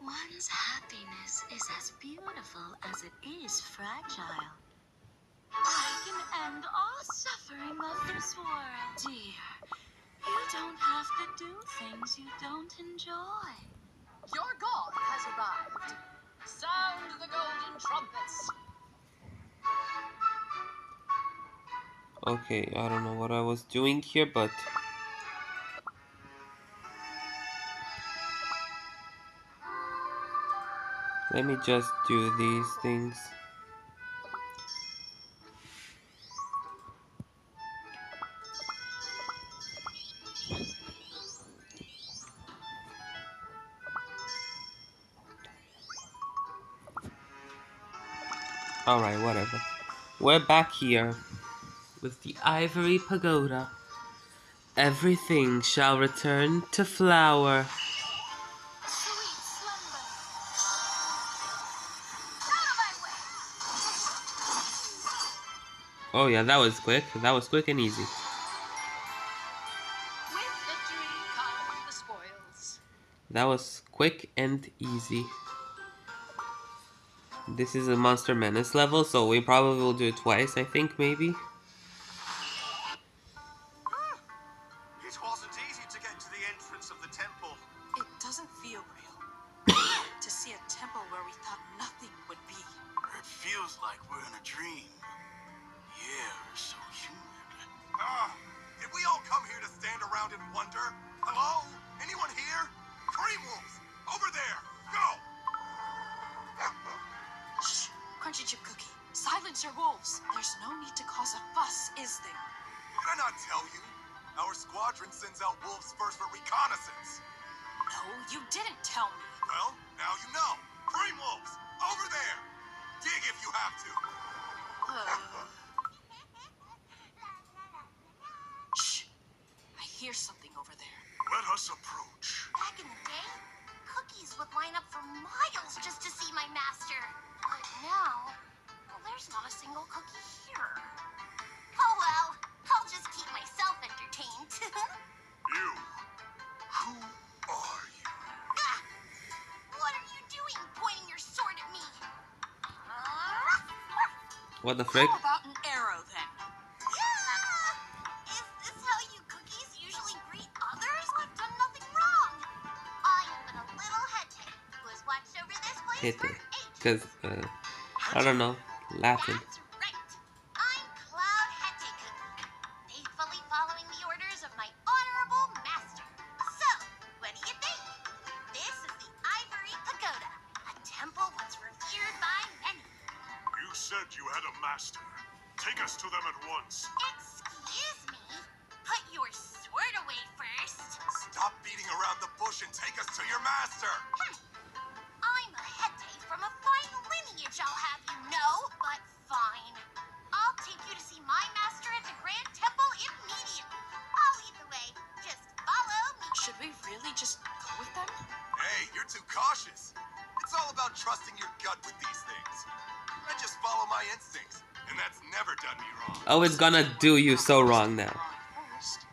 One's happiness is as beautiful as it is fragile. I can end all suffering of this world. Dear, you don't have to do things you don't enjoy. Your god has arrived. Sound the golden trumpets. Okay, I don't know what I was doing here, but... let me just do these things. Alright, whatever. We're back here with the Ivory Pagoda. Everything shall return to flower. Sweet slumber. Out of my way. Oh yeah, that was quick. That was quick and easy. With victory come the spoils. That was quick and easy. This is a Monster Menace level, so we probably will do it twice, I think, maybe. doesn't feel real. To see a temple where we thought nothing would be. It feels like we're in a dream. The air is so humid. Did we all come here to stand around and wonder? Hello? Anyone here? Cream wolves! Over there! Go! Shh! Crunchy Chip Cookie, silence your wolves. There's no need to cause a fuss, is there? Did I not tell you? Our squadron sends out wolves first for reconnaissance. No, you didn't tell me. Well, now you know. Cream wolves! Over there! Dig if you have to. Shh! I hear something over there. Let us approach. Back in the day, cookies would line up for miles just to see my master. But now, well, there's not a single cookie here. Oh well, I'll just keep myself entertained. You. Who are you? Ah! What are you doing, pointing your sword at me? What the frick? How about an arrow then? Is this how you cookies usually greet others? I've done nothing wrong. I am but a little Hete who has watched over this place Hete. for ages. Because, I don't know, Latin. That's right. I'm Cloud Hete Cookie, faithfully following the orders of my honorable master. So, what do you think? This is the Ivory Pagoda, a temple once revered by many. You said you had a master. Take us to them at once. Excuse me? Put your sword away first. Stop beating around the bush and take us to your master. I'm a Hete from a fine lineage, I'll have you know. But fine. I'll take you to see my master at the Grand Temple immediately. I'll lead the way. Just follow me. Should we really just go with them? Hey, you're too cautious. It's all about trusting your gut with these things. I just follow my instincts, and that's never done me wrong. Oh, it's gonna do you so wrong now. First.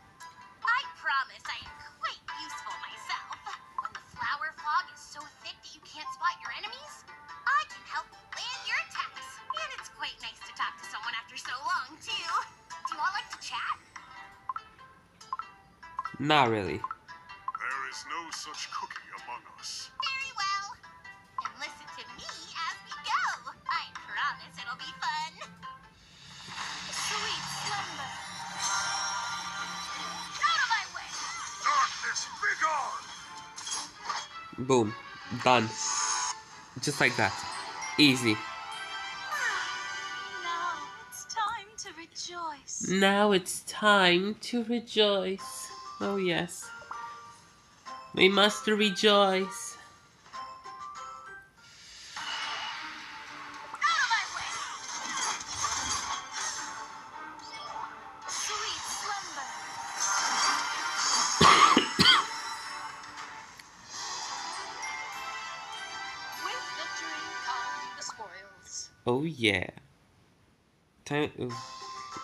I promise I am quite useful myself. When the flower fog is so thick that you can't spot your enemies, I can help you land your attacks. And it's quite nice to talk to someone after so long, too. Do you all like to chat? Not really. There is no such cookie among us. Very well. And listen to me as we go. I promise it'll be fun. Sweet slumber. Out of my way. Darkness, begone! Boom. Done. Just like that. Easy. Now it's time to rejoice. Now it's time to rejoice. Oh yes. We must rejoice. Out of my way. Sweet slumber. With victory come the spoils. Oh yeah.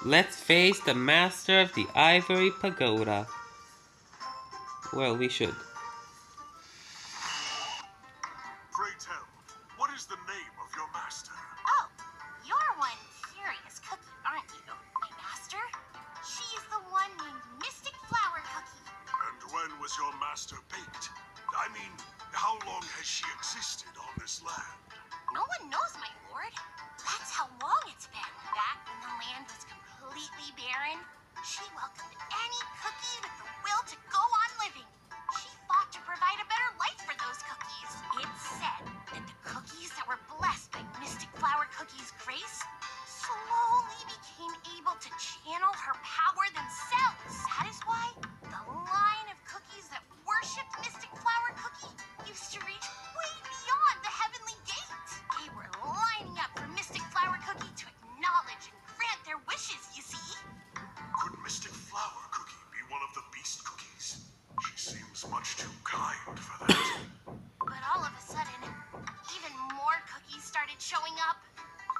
Let's face the master of the Ivory Pagoda. Well, we should. Pray tell, what is the name of your master? Oh, you're one curious cookie, aren't you? My master? She's the one named Mystic Flower Cookie. And when was your master baked? I mean, how long has she existed on this land? No one knows, my lord. That's how long it's been. Back when the land was completely barren, she welcomed any cookie with the will to go on living. She fought to provide a better life for those cookies. It's said that the cookies that were blessed by Mystic Flower Cookie's grace slowly became able to channel her power themselves. That is why the line of cookies that worshipped Mystic Flower Cookie used to reach way beyond the heavenly gate. They were lining up for Mystic Flower Cookie to acknowledge and grant their wishes, you see. Could Mystic Flower Cookie be one of the beast cookies? She seems much too kind for that. But all of a sudden, even more cookies started showing up.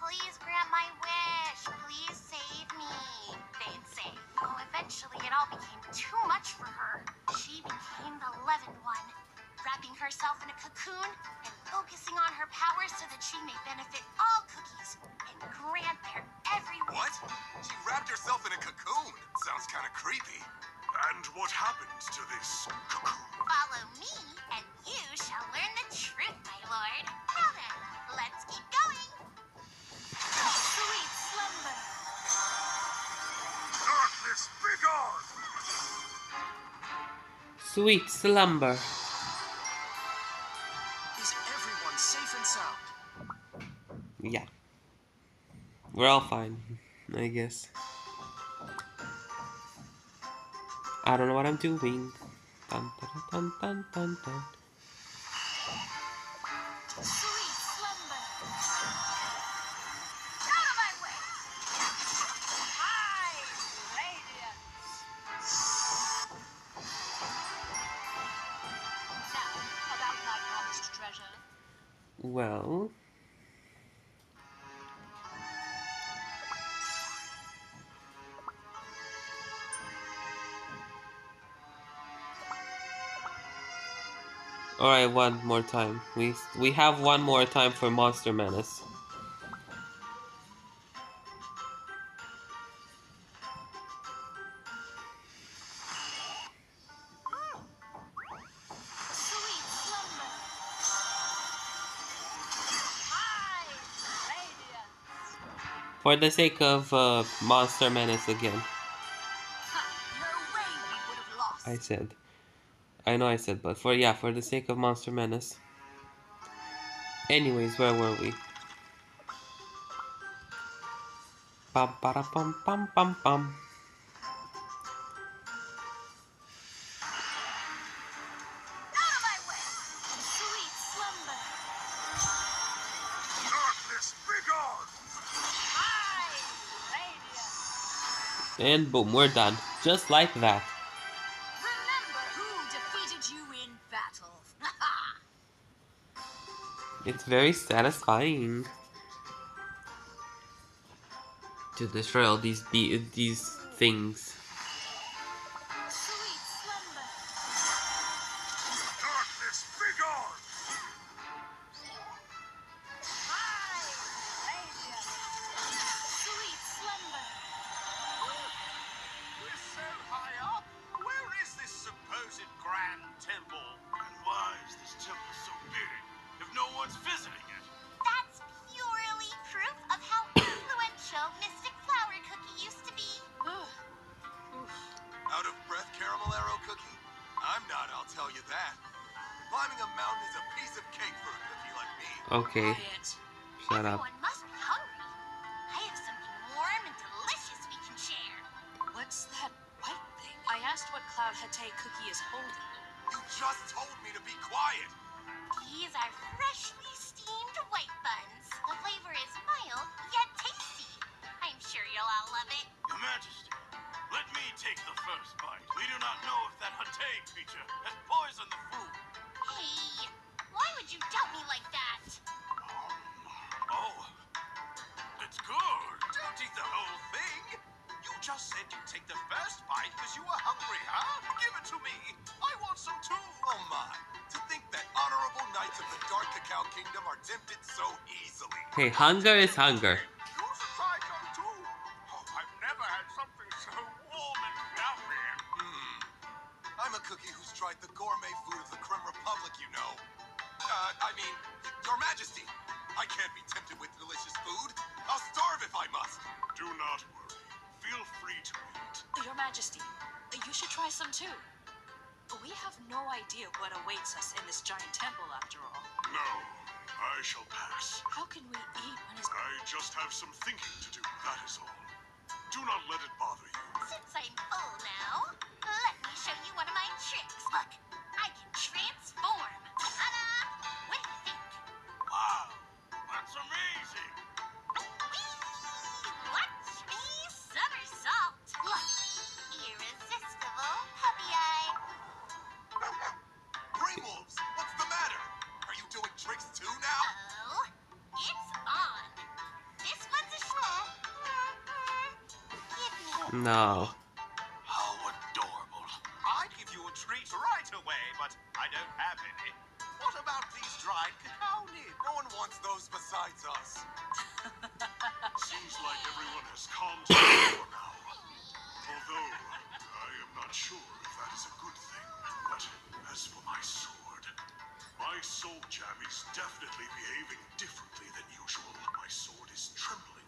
Please grant my wish. Please save me, they'd say. Oh, eventually it all became too much for her. She became the 11th one, wrapping herself in a cocoon and focusing on her powers so that she may benefit all cookies and grant their every wish. What? She wrapped herself in a cocoon. Sounds kind of creepy. And what happened to this cocoon? Follow me, and you shall learn the truth, my lord. Now then, let's keep going. Sweet slumber. Darkness, begone! Sweet slumber. Is everyone safe and sound? Yeah. We're all fine, I guess. I don't know what I'm doing. Dun, dun, dun, dun, dun, dun. Sweet slumber. Out of my way. High radiance. Now, about my promised treasure. Well, alright, one more time. We have one more time for Monster Menace. Sweet slumber. High radiance. For the sake of Monster Menace again. Ha, no way we would have lost. I said. I know I said, but for the sake of Monster Menace. Anyways, where were we? Pam para pam pam pam pam. Out of my way. Sweet slumber. Darkness, begone! High radiance. And boom, we're done. Just like that. Remember who defeated you in battle. It's very satisfying to destroy all these things. Sweet slumber. Darkness, begone! High radiance. Sweet slumber. We're so high up. Where is this supposed grand temple? And why is this temple so big if no one's visiting it? That's purely proof of how influential Mystic Flower Cookie used to be. Out of breath, caramel arrow cookie? I'm not, I'll tell you that. Climbing a mountain is a piece of cake for a cookie like me. Okay, Quiet. shut up. Everyone must be hungry. I have something warm and delicious we can share. What's that white thing? I asked what Cloud Hate Cookie is holding. You just told me to be quiet. These are freshly steamed white buns. The flavor is mild, yet tasty. I'm sure you'll all love it. Your Majesty, let me take the first bite. We do not know if that Hatay creature has poisoned the food. Hey, why would you doubt me like that? Oh, it's good. Don't eat the whole thing. You just said you'd take the first bite because you were hungry, huh? Give it to me. I want some too. Oh my. To think that honorable knights of the Dark Cacao Kingdom are tempted so easily. Hey, hunger is hunger. You should try some too. Oh, I've never had something so warm and yummy. I'm a cookie who's tried the gourmet food of the Krim Republic, you know. I mean, Your Majesty, I can't be tempted with delicious food. I'll starve if I must. Do not worry. Feel free to eat. Your Majesty, you should try some too. We have no idea what awaits us in this giant temple after all. No, I shall pass. How can we eat when it's... I just have some thinking to do, that is all. Do not let it bother you. Since I'm full now, let me show you one of my tricks. Look, I can transform. Ta-da! What do you think? Wow, that's amazing. Whee! Watch me somersault. Look, irresistible puppy eye. Wolves, what's the matter? Are you doing tricks too now? Oh, it's on. This one's a shot. Give me. No. How adorable. I'd give you a treat right away, but I don't have any. What about these dried cacao nibs? No one wants those besides us. Seems like everyone has calmed down for now. Although, I am not sure if that is a good thing. But as for My soul gem is definitely behaving differently than usual. My sword is trembling,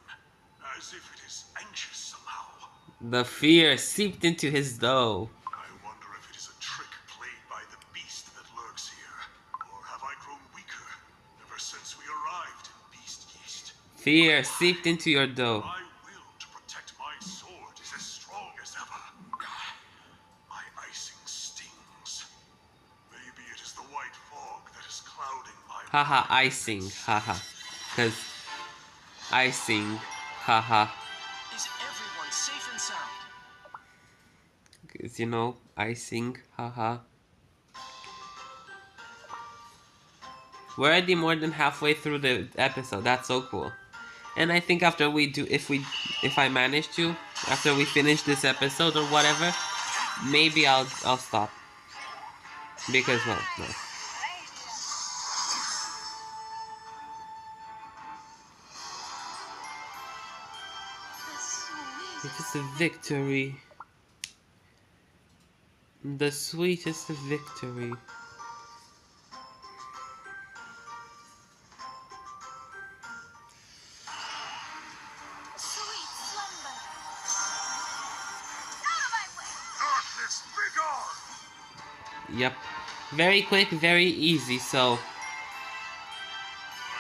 as if it is anxious somehow. The fear seeped into his dough. I wonder if it is a trick played by the beast that lurks here. Or have I grown weaker ever since we arrived in Beast Yeast? Fear seeped into your dough. My will to protect my sword is as strong as ever. My icing stings. Maybe it is the white fog that is clouding my Haha, mind. icing. Haha. Cause icing. Haha. Is everyone safe and sound? Cause you know, icing. Haha. We're already more than halfway through the episode. That's so cool. And I think after we do, if I manage to, after we finish this episode or whatever, maybe I'll stop. Because, well, no. It is a victory. The sweetest of victory. Sweet slumber. Out of my way! Darkness, begone! Yep. Very quick, very easy, so My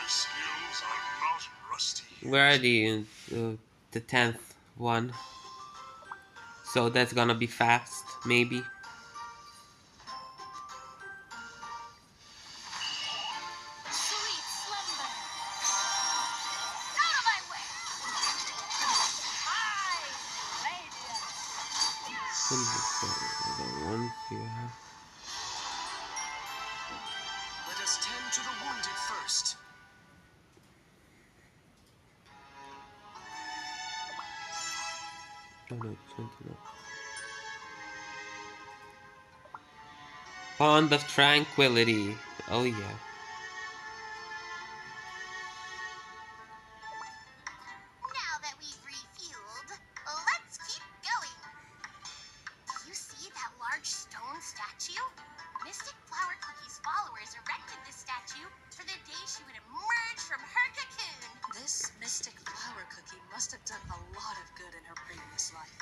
skills are not rusty. we're already in the 10th one. So that's gonna be fast, maybe. Sweet slumber. Out of my way! High radiance. What is this? The ones you have. Let us tend to the wounded first. Oh no, 20 no. Pond of Tranquility. Oh yeah. Now that we've refueled, let's keep going. Do you see that large stone statue? Mystic Flower Cookie's followers erected this statue for the day she would emerge from her cocoon. This Mystic Flower Cookie must have done a lot of good in her previous life.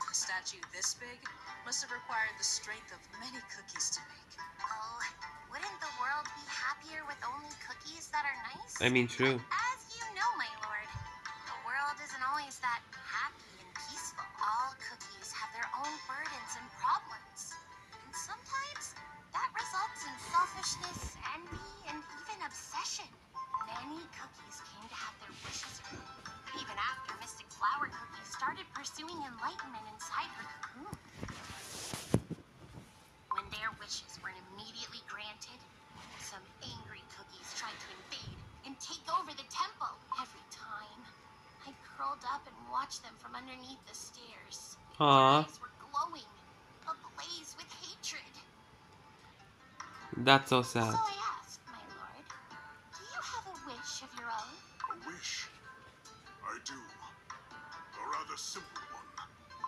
A statue this big must have required the strength of many cookies to make. Oh, wouldn't the world be happier with only cookies that are nice? I mean, true. As you know, my lord, the world isn't always that happy and peaceful. All cookies have their own burdens and problems. And sometimes that results in selfishness, envy, and even obsession. Many cookies came to have their wishes granted, even after Mystic Flower Cookie started pursuing enlightenment inside her cocoon. When their wishes weren't immediately granted, some angry cookies tried to invade and take over the temple. Every time, I curled up and watched them from underneath the stairs. Aww. Their eyes were glowing, ablaze with hatred. That's so sad. So I asked, my lord, do you have a wish of your own? A wish? I do. A rather simple one.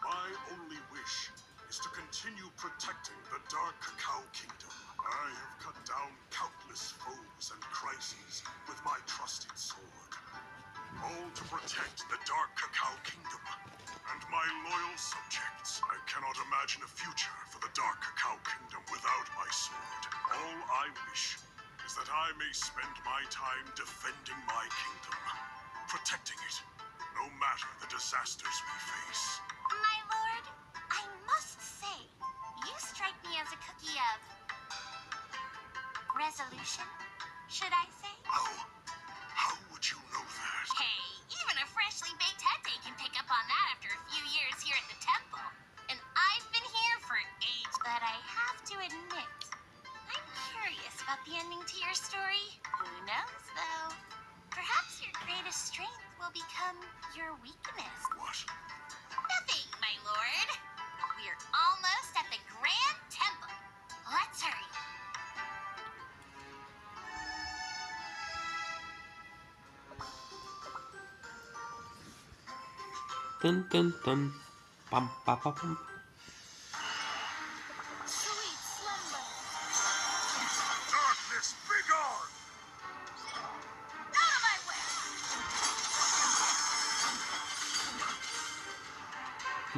My only wish is to continue protecting the Dark Cacao Kingdom. I have cut down countless foes and crises with my trusted sword. All to protect the Dark Cacao Kingdom and my loyal subjects. I cannot imagine a future for the Dark Cacao Kingdom without my sword. All I wish is that I may spend my time defending my kingdom, protecting it, no matter the disasters we face. My lord, I must say, you strike me as a cookie of resolution, should I say? How would you know that? Hey, even a freshly baked Hete can pick up on that after a few years here at the temple. And I've been here for 8. But I have to admit, I'm curious about the ending to your story. Who knows, though? Perhaps your greatest strength will become your weakness. What? Nothing, my lord. We're almost at the Grand Temple. Let's hurry. Dun dun dun. Bum, ba, ba, bum. Sweet slumber. Darkness, begone!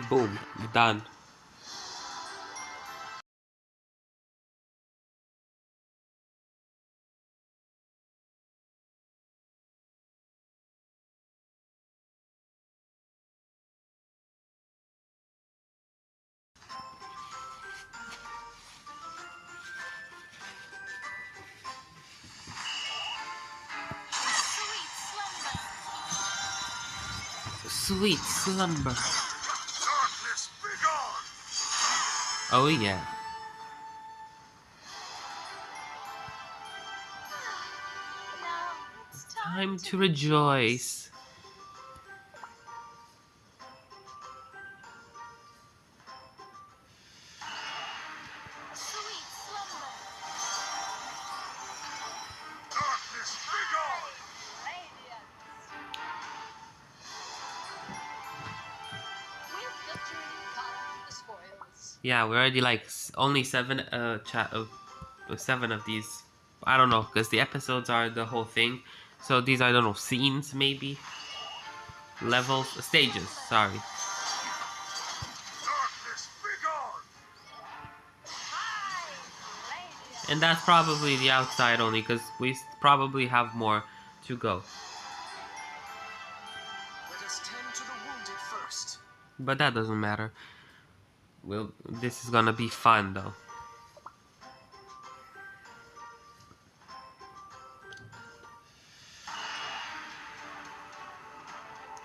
Boom. Done. Sweet slumber. Sweet slumber. Darkness, begone! Oh yeah. Now it's Time to rejoice. Sweet slumber. Darkness, begone! Radiance. With victory come the spoils. Yeah, we're already like only 7 of these. I don't know, because the episodes are the whole thing. So these are, I don't know, scenes maybe? Levels? Stages, sorry. Darkness, begone! High radiance. And that's probably the outside only, because we probably have more to go. Let us tend to the wounded first. But that doesn't matter. This is gonna be fun though.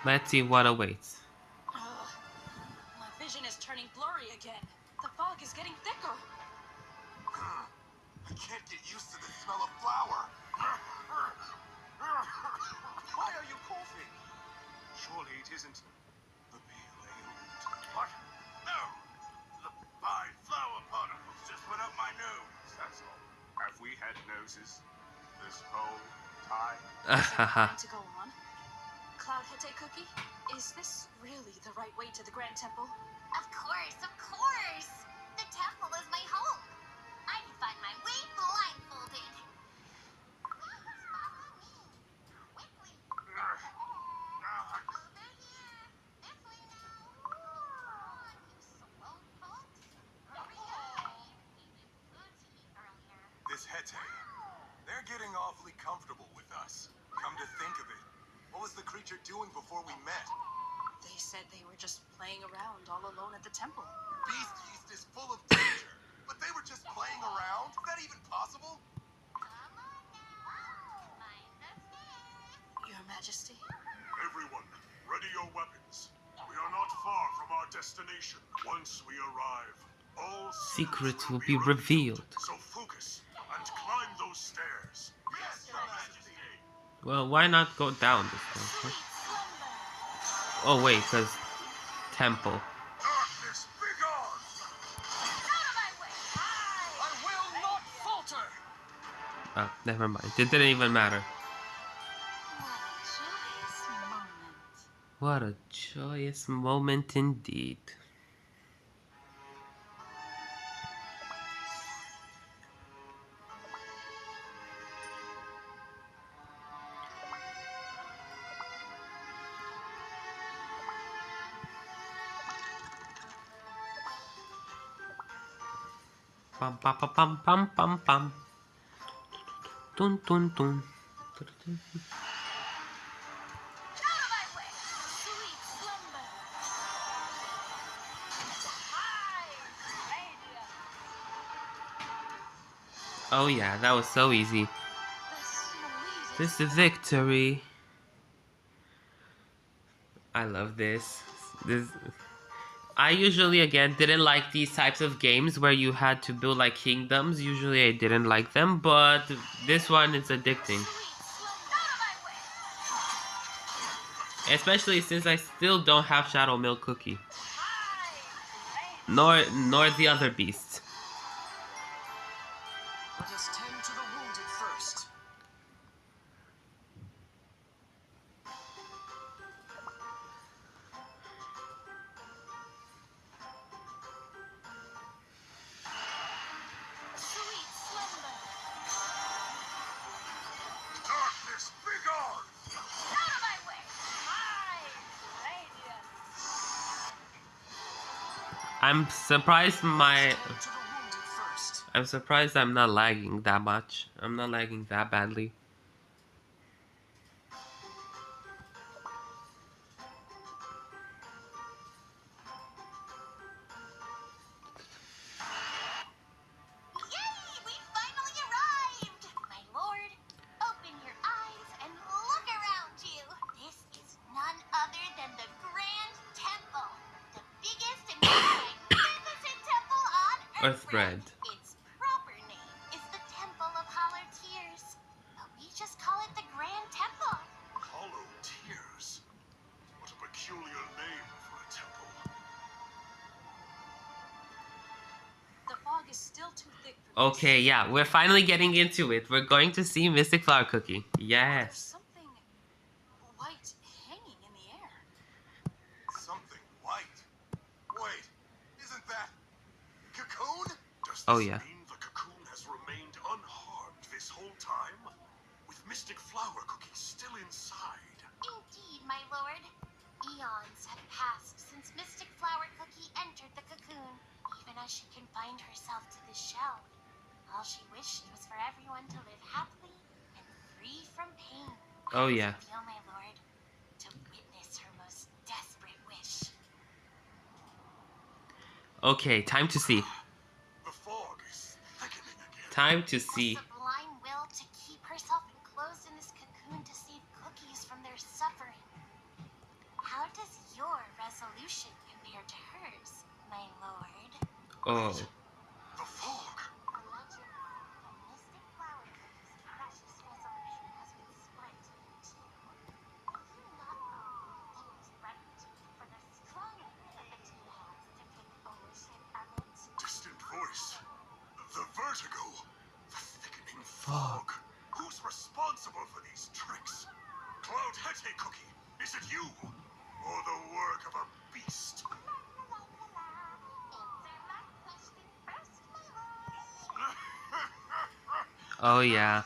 Let's see what awaits. My vision is turning blurry again. The fog is getting thicker. I can't get used to the smell of flour. Why are you coughing? Surely it isn't the pale ale. What? No! The fine flour particles just went up my nose, that's all. Have we had noses this whole time? Is it time to go on? Cloud Hete Cookie, is this really the right way to the Grand Temple? Of course, of course. The temple is my home. I can find my way blindfolded. Follow me. Quickly. Over here. This way now. Come on, you slowpokes. Hurry up. We needed food to eat earlier. This Hete, they're getting awfully comfortable with us. Come to think of it, what was the creature doing before we met? They said they were just playing around all alone at the temple. Beast yeast is full of danger, but they were just playing around? Is that even possible? Come on now. Mind the stairs. Your Majesty? Everyone, ready your weapons. We are not far from our destination. Once we arrive, all Secrets will be revealed. So focus and climb those stairs. Yes, Your Majesty. Well, why not go down this time? Oh wait, because temple. Darkness, begone! Out of my way. I will not falter! Oh, never mind. It didn't even matter. What a joyous moment. What a joyous moment indeed. Pam pam pam pam pam pam pam. Tun tun tun. Out of my way. Sweet slumber. High radiance. Oh yeah, that was so easy. The This sweetest. is victory. I love this. I usually, again, didn't like these types of games where you had to build like kingdoms. Usually I didn't like them, but this one is addicting. Especially since I still don't have Shadow Milk Cookie. Nor the other beasts. Let us tend to the wounded first. Sweet slumber. Darkness, begone! Out of my way. High radiance. I'm surprised my... To the wounded first. I'm surprised I'm not lagging that much. I'm not lagging that badly. Yay! We finally arrived! My lord, open your eyes and look around you. This is none other than the Grand Temple, the biggest and most magnificent temple on Earthbread. Its proper name is the Temple of Hollow Tears, but we just call it the Grand Temple. Hollow Tears? What a peculiar name for a temple. The fog is still too thick for this. Okay, yeah, we're finally getting into it. We're going to see Mystic Flower Cookie. There's Yes. something white hanging in the air. Something white. Wait, isn't that cocoon? Does Oh, this yeah. mean the cocoon has remained unharmed this whole time? With Mystic Flower Cookie still inside? Indeed, my lord. Eons have passed since Mystic Flower Cookie entered the cocoon. Even as she confined herself to the shell, all she wished was for everyone to live happily and free from pain. Oh, How does yeah. it feel, my lord, to witness her most desperate wish? Okay, time to see. The fog is thickening again. Time to A see. sublime will to keep herself enclosed in this cocoon to save cookies from their suffering. How does your resolution compare to hers, my lord? Oh. The fog! A legend that Mystic Flower Cookie's precious resolution has been split in two. Do you not know that it is threatened for the strongest of the two hands to take ownership of it? Distant voice. The vertigo. The thickening fog. Who's responsible for these tricks? Cloud Hete Cookie, is it you? Or the work of a beast? Answer my question first, my lord. Oh, yeah.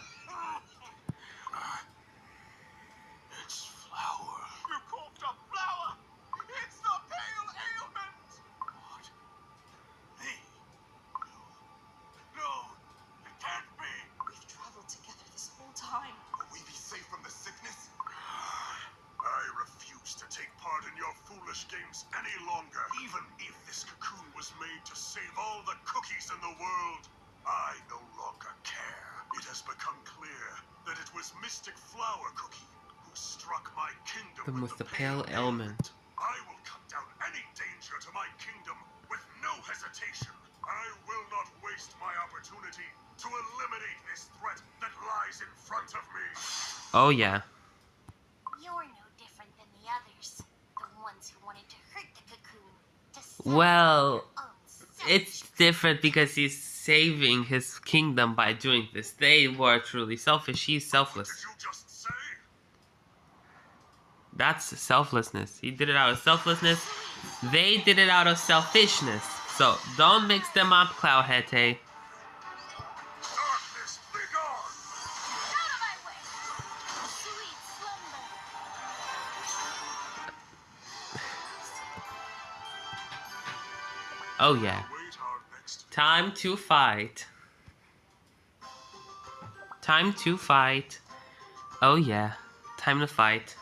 It's flour. You coughed up flour! It's the pale ailment! What? Me? No, it can't be. We've traveled together this whole time. Will we be safe from the sickness? I refuse to take part in your foolish games any longer. Even if this cocoon was made to save all the cookies in the world, I no longer care. It has become clear that it was Mystic Flower Cookie who struck my kingdom With the pale ailment. I will cut down any danger to my kingdom with no hesitation. I will not waste my opportunity to eliminate this threat that lies in front of me. Oh, yeah. You're no different than the others. The ones who wanted to hurt the cocoon. To Well, satisfy their own it's selfish different because he's saving his kingdom by doing this. They were truly selfish. He's What selfless. did you just say? That's selflessness. He did it out of selflessness. They did it out of selfishness. So don't mix them up, Cloudhete. Darkness, begone! Out of my way! Sweet slumber! Oh yeah. Wait our next Time to fight. Time to fight. Oh yeah. Time to fight.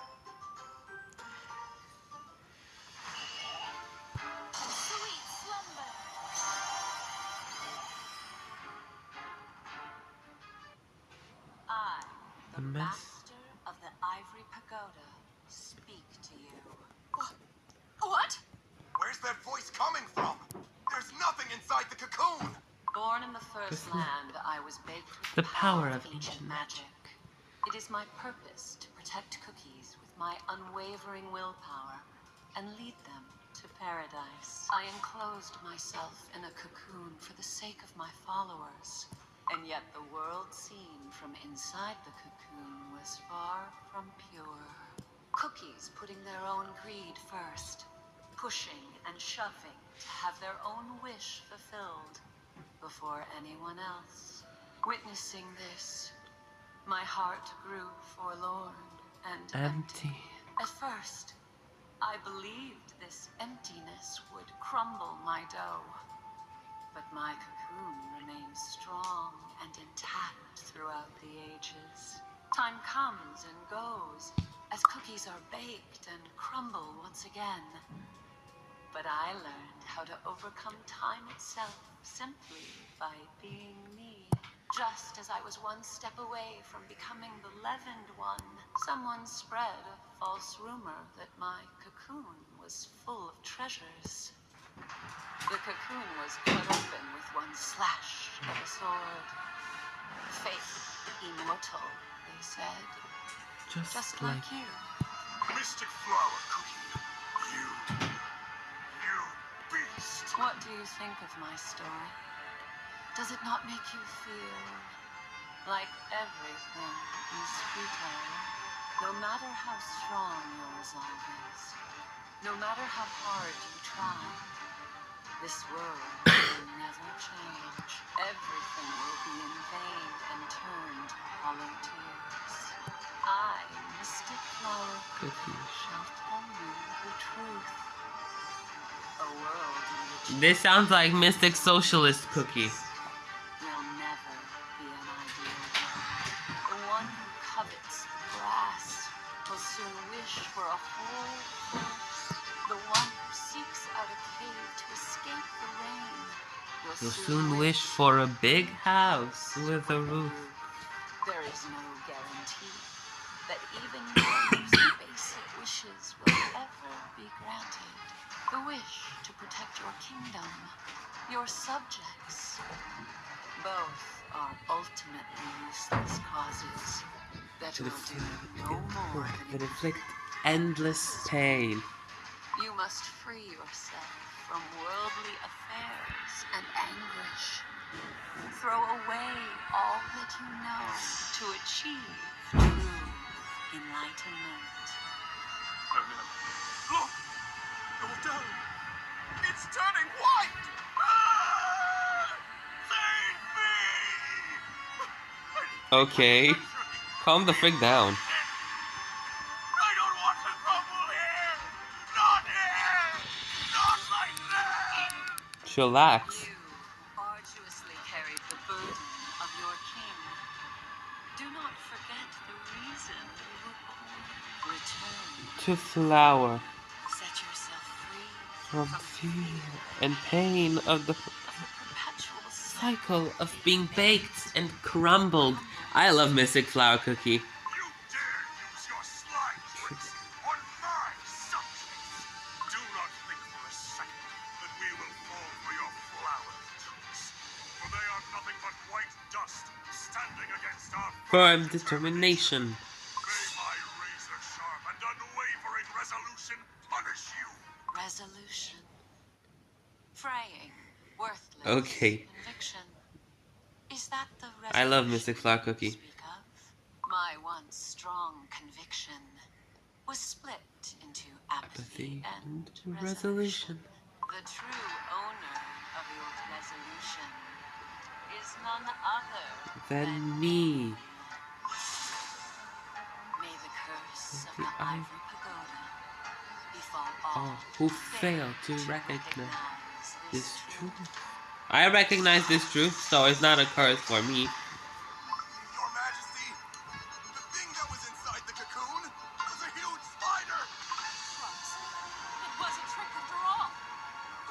Sweet slumber! I, the The mess. master of the Ivory Pagoda, speak to you. What? Where's that voice coming from? There's nothing inside the cocoon! Born in the first land, I was baked with The power of ancient magic. It is my purpose to protect cookies with my unwavering willpower and lead them to paradise. I enclosed myself in a cocoon for the sake of my followers, and yet the world seen from inside the cocoon was far from pure. Cookies putting their own greed first, pushing and shoving to have their own wish fulfilled before anyone else. Witnessing this, my heart grew forlorn and empty. Empty. At first, I believed this emptiness would crumble my dough. But my cocoon remains strong and intact throughout the ages. Time comes and goes as cookies are baked and crumble once again. But I learned how to overcome time itself simply by being me. Just as I was one step away from becoming the leavened one, someone spread a false rumor that my cocoon was full of treasures. The cocoon was cut open with one slash of a sword. Fate, immortal, they said. Just like you. Mystic Flower Cookie, you beast! What do you think of my story? Does it not make you feel like everything is futile? No matter how strong your resolve is, no matter how hard you try, this world will never change. Everything will be in vain and turn to hollow tears. I, Mystic Flower Cookie, shall tell you the truth. A world in which This sounds like Mystic Socialist Cookie. will never be an ideal world. The one who covets the grass will soon wish for a whole forest. The one who seeks out a cave to escape the rain You'll soon wish for a big house with a roof. There is no guarantee that even your most basic wishes will ever be granted. The wish to protect your kingdom, your subjects, both are ultimately useless causes that will do no more than inflict endless pain. You must free yourself from worldly affairs and anguish. Throw away all that you know to achieve true enlightenment. Look! Your dough! It's turning white! Ah! Save me! Okay, calm the frick down. I don't want to crumble here! Not here! Not like that! Chillax. You arduously carried the burden of your king. Do not forget the reason you were born. Return. To flower. Set yourself free From fear and pain of the perpetual cycle of being baked and crumbled. I love Mystic Flower Cookie. You dare use your slime tricks on my subjects! Do not think for a second that we will fall for your flower tricks, for they are nothing but white dust standing against our Firm determination. May my razor-sharp and unwavering resolution punish you! resolution. Fraying, worthless Okay. conviction. Is that the I love resolution Mystic Flower you Cookie. speak of? My once strong conviction was split into apathy and resolution. The true owner of your resolution is none other Then me. May the curse of The the Ivory Pagoda befall all all who fail to recognize this this truth. truth. I recognize this truth, so it's not a curse for me. Your Majesty, the thing that was inside the cocoon was a huge spider! It was a trick after all.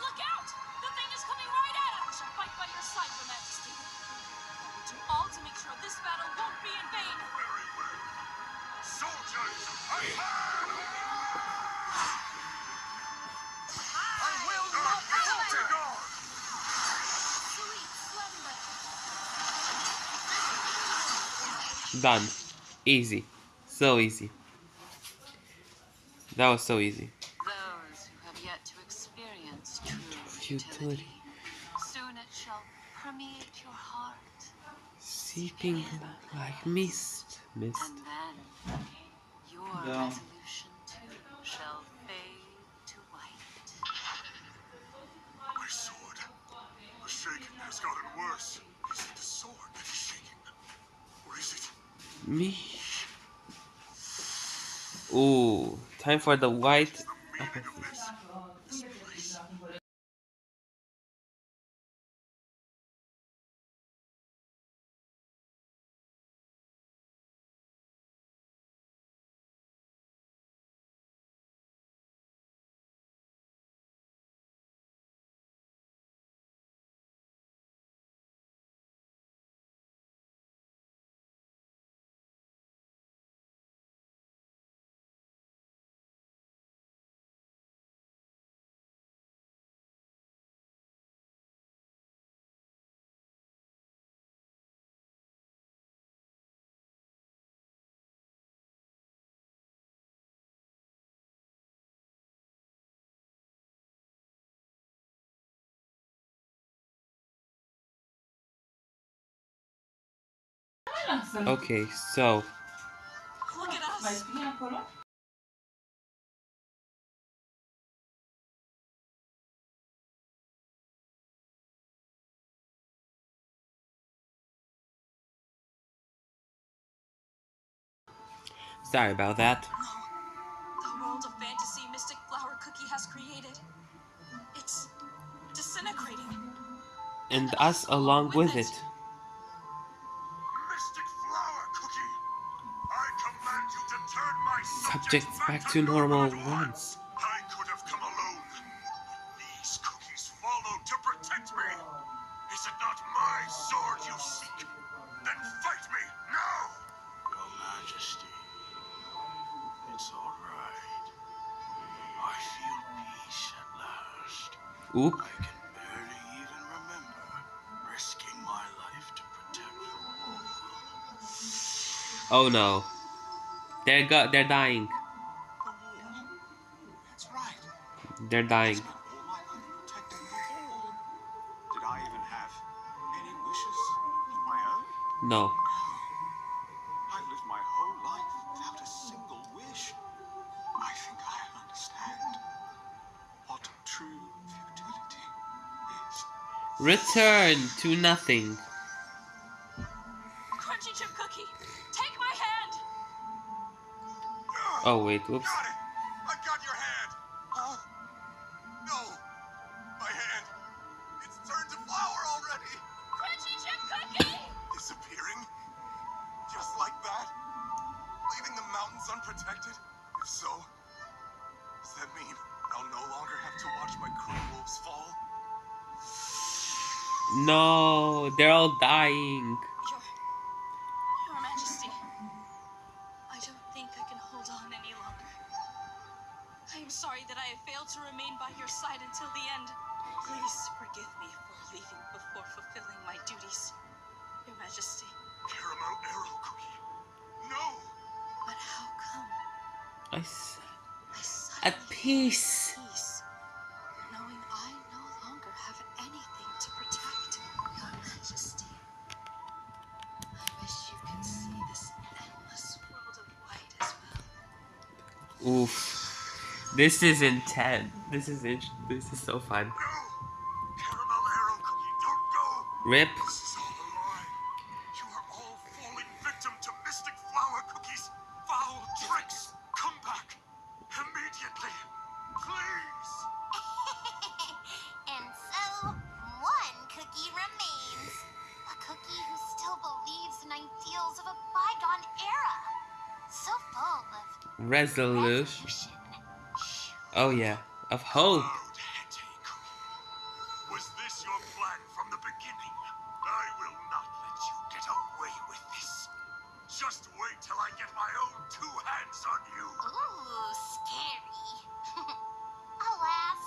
Look out! The thing is coming right at us. I shall fight by your side, Your Majesty. I will do all to make sure this battle won't be in vain. Very well. Soldiers, attack! I will not take on! Sweet slumber. Done. Easy. So easy. That was so easy. Those who have yet to experience true Futility. utility, soon it shall permeate your heart, Seeping like mist. Mist. and then your resolution too shall fade to white. My sword. The shaking has gotten worse. Is it the sword that is shaking? Or is it... Me. Ooh. Time for the white leaving you this place. Okay, so Look at us. sorry about that. The world of fantasy Mystic Flower Cookie has created. It's disintegrating. And us along with it. Mystic Flower Cookie! I command you to turn my Subjects back to normal once. I could have come alone. These cookies followed to protect me. Is it not my sword you seek? Then fight me now! Your Majesty, it's all right. I feel peace at last. Oop. I can barely even remember risking my life to protect the wall. Oh no. They're dying. The wall? That's right. They're dying. I spent all my life protecting the wall. Did I even have any wishes of my own? No. No. I lived my whole life without a single wish. I think I understand what true futility is. Return to nothing. Crunchy Chip Cookie, take my hand. Oh wait, whoops. Got it! I got your hand! Huh? No! My hand! It's turned to flour already! Crunchy Chip Cookie! Disappearing? Just like that? Leaving the mountains unprotected? If so, does that mean I'll no longer have to watch my crew wolves fall? No, they're all dying. Your Majesty, I don't think I can hold on any longer. I am sorry that I have failed to remain by your side until the end. Please forgive me for leaving before fulfilling my duties. Your Majesty, Caramel arrow cookie. No! but how come I I at suddenly peace. feel peace, knowing I no longer have anything to protect? Your Majesty, I wish you could see this endless world of white as well. Oof. This is intense. This is so fun. No! Caramel arrow cookie, don't go! Rip. This is all a lie. You are all falling victim to Mystic Flower Cookie's foul tricks. Come back immediately, please. And so, one cookie remains. A cookie who still believes in ideals of a bygone era. So full of Resolution. resolution. Oh yeah. Of hope. Cloud Hete Cookie. Was this your plan from the beginning? I will not let you get away with this. Just wait till I get my own two hands on you. Ooh, scary. Alas,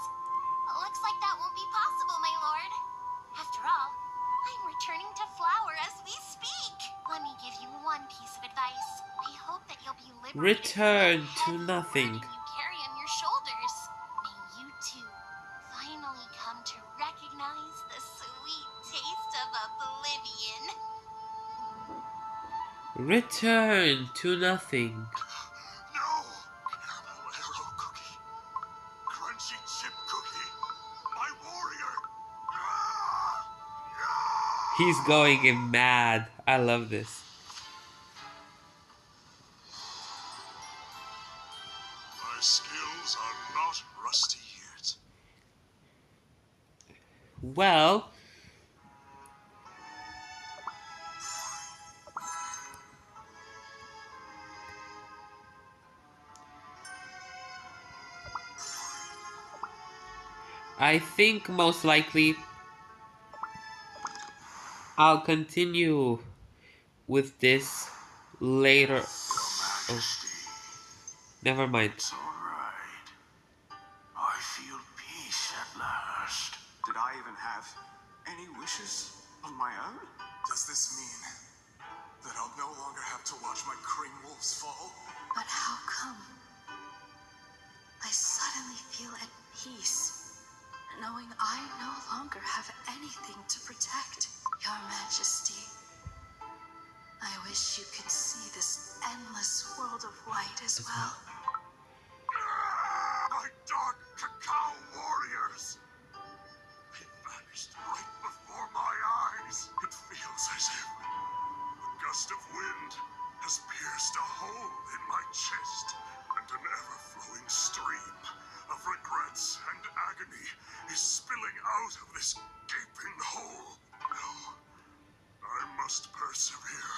looks like that won't be possible, my lord. After all, I'm returning to Flower as we speak. Let me give you one piece of advice. I hope that you'll be liberated Return from to the heavy nothing. burden you carry on your shoulders. May you too finally come to recognize the sweet taste of oblivion. Return to nothing. No! Caramel arrow cookie. Crunchy chip cookie. My warrior. Ah! Ah! He's going mad. I love this. My skill seals are not rusty yet. Well, I think most likely I'll continue with this later. Oh, never mind. It's all right. I feel peace at last. Did I even have any wishes of my own? Does this mean that I'll no longer have to watch my crane wolves fall? But how come? I suddenly feel at peace, knowing I no longer have anything to protect. Your Majesty, I wish you could see this endless world of light as well. My dark cacao warriors! They vanished right before my eyes. It feels as if a gust of wind has pierced a hole in my chest, and an ever-flowing stream of regrets and agony is spilling out of this gaping hole. No, I must persevere.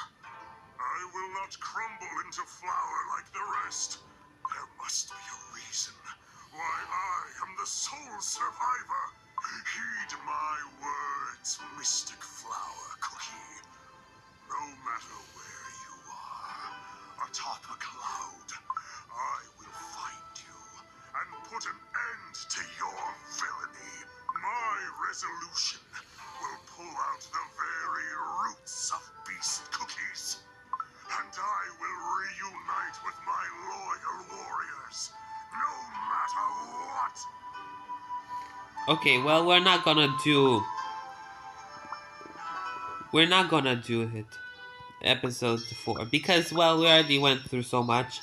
I will not crumble into flour like the rest. There must be a reason why I am the sole survivor. Heed my words, Mystic Flower Cookie. No matter where you are, atop a cloud, I will find you and put an end to your villainy. My resolution will pull out the very roots of beast cookies. And I will reunite with my loyal warriors, no matter what. Okay, well, we're not gonna do it. Episode 4 because, well, we already went through so much.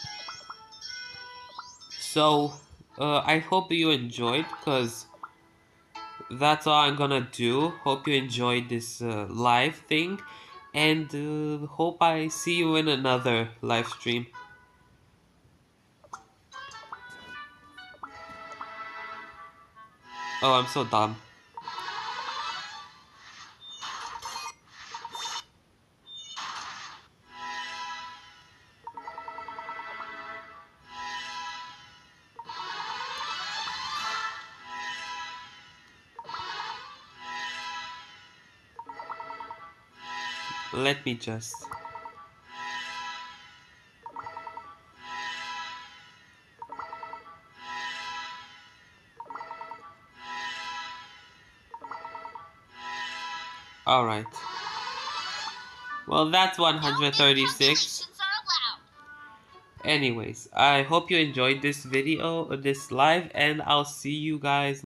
So, I hope you enjoyed, because that's all I'm gonna do. Hope you enjoyed this live thing, and hope I see you in another live stream. Oh, I'm so dumb. Let me just... Alright. Well, that's 136. Anyways, I hope you enjoyed this video, this live, and I'll see you guys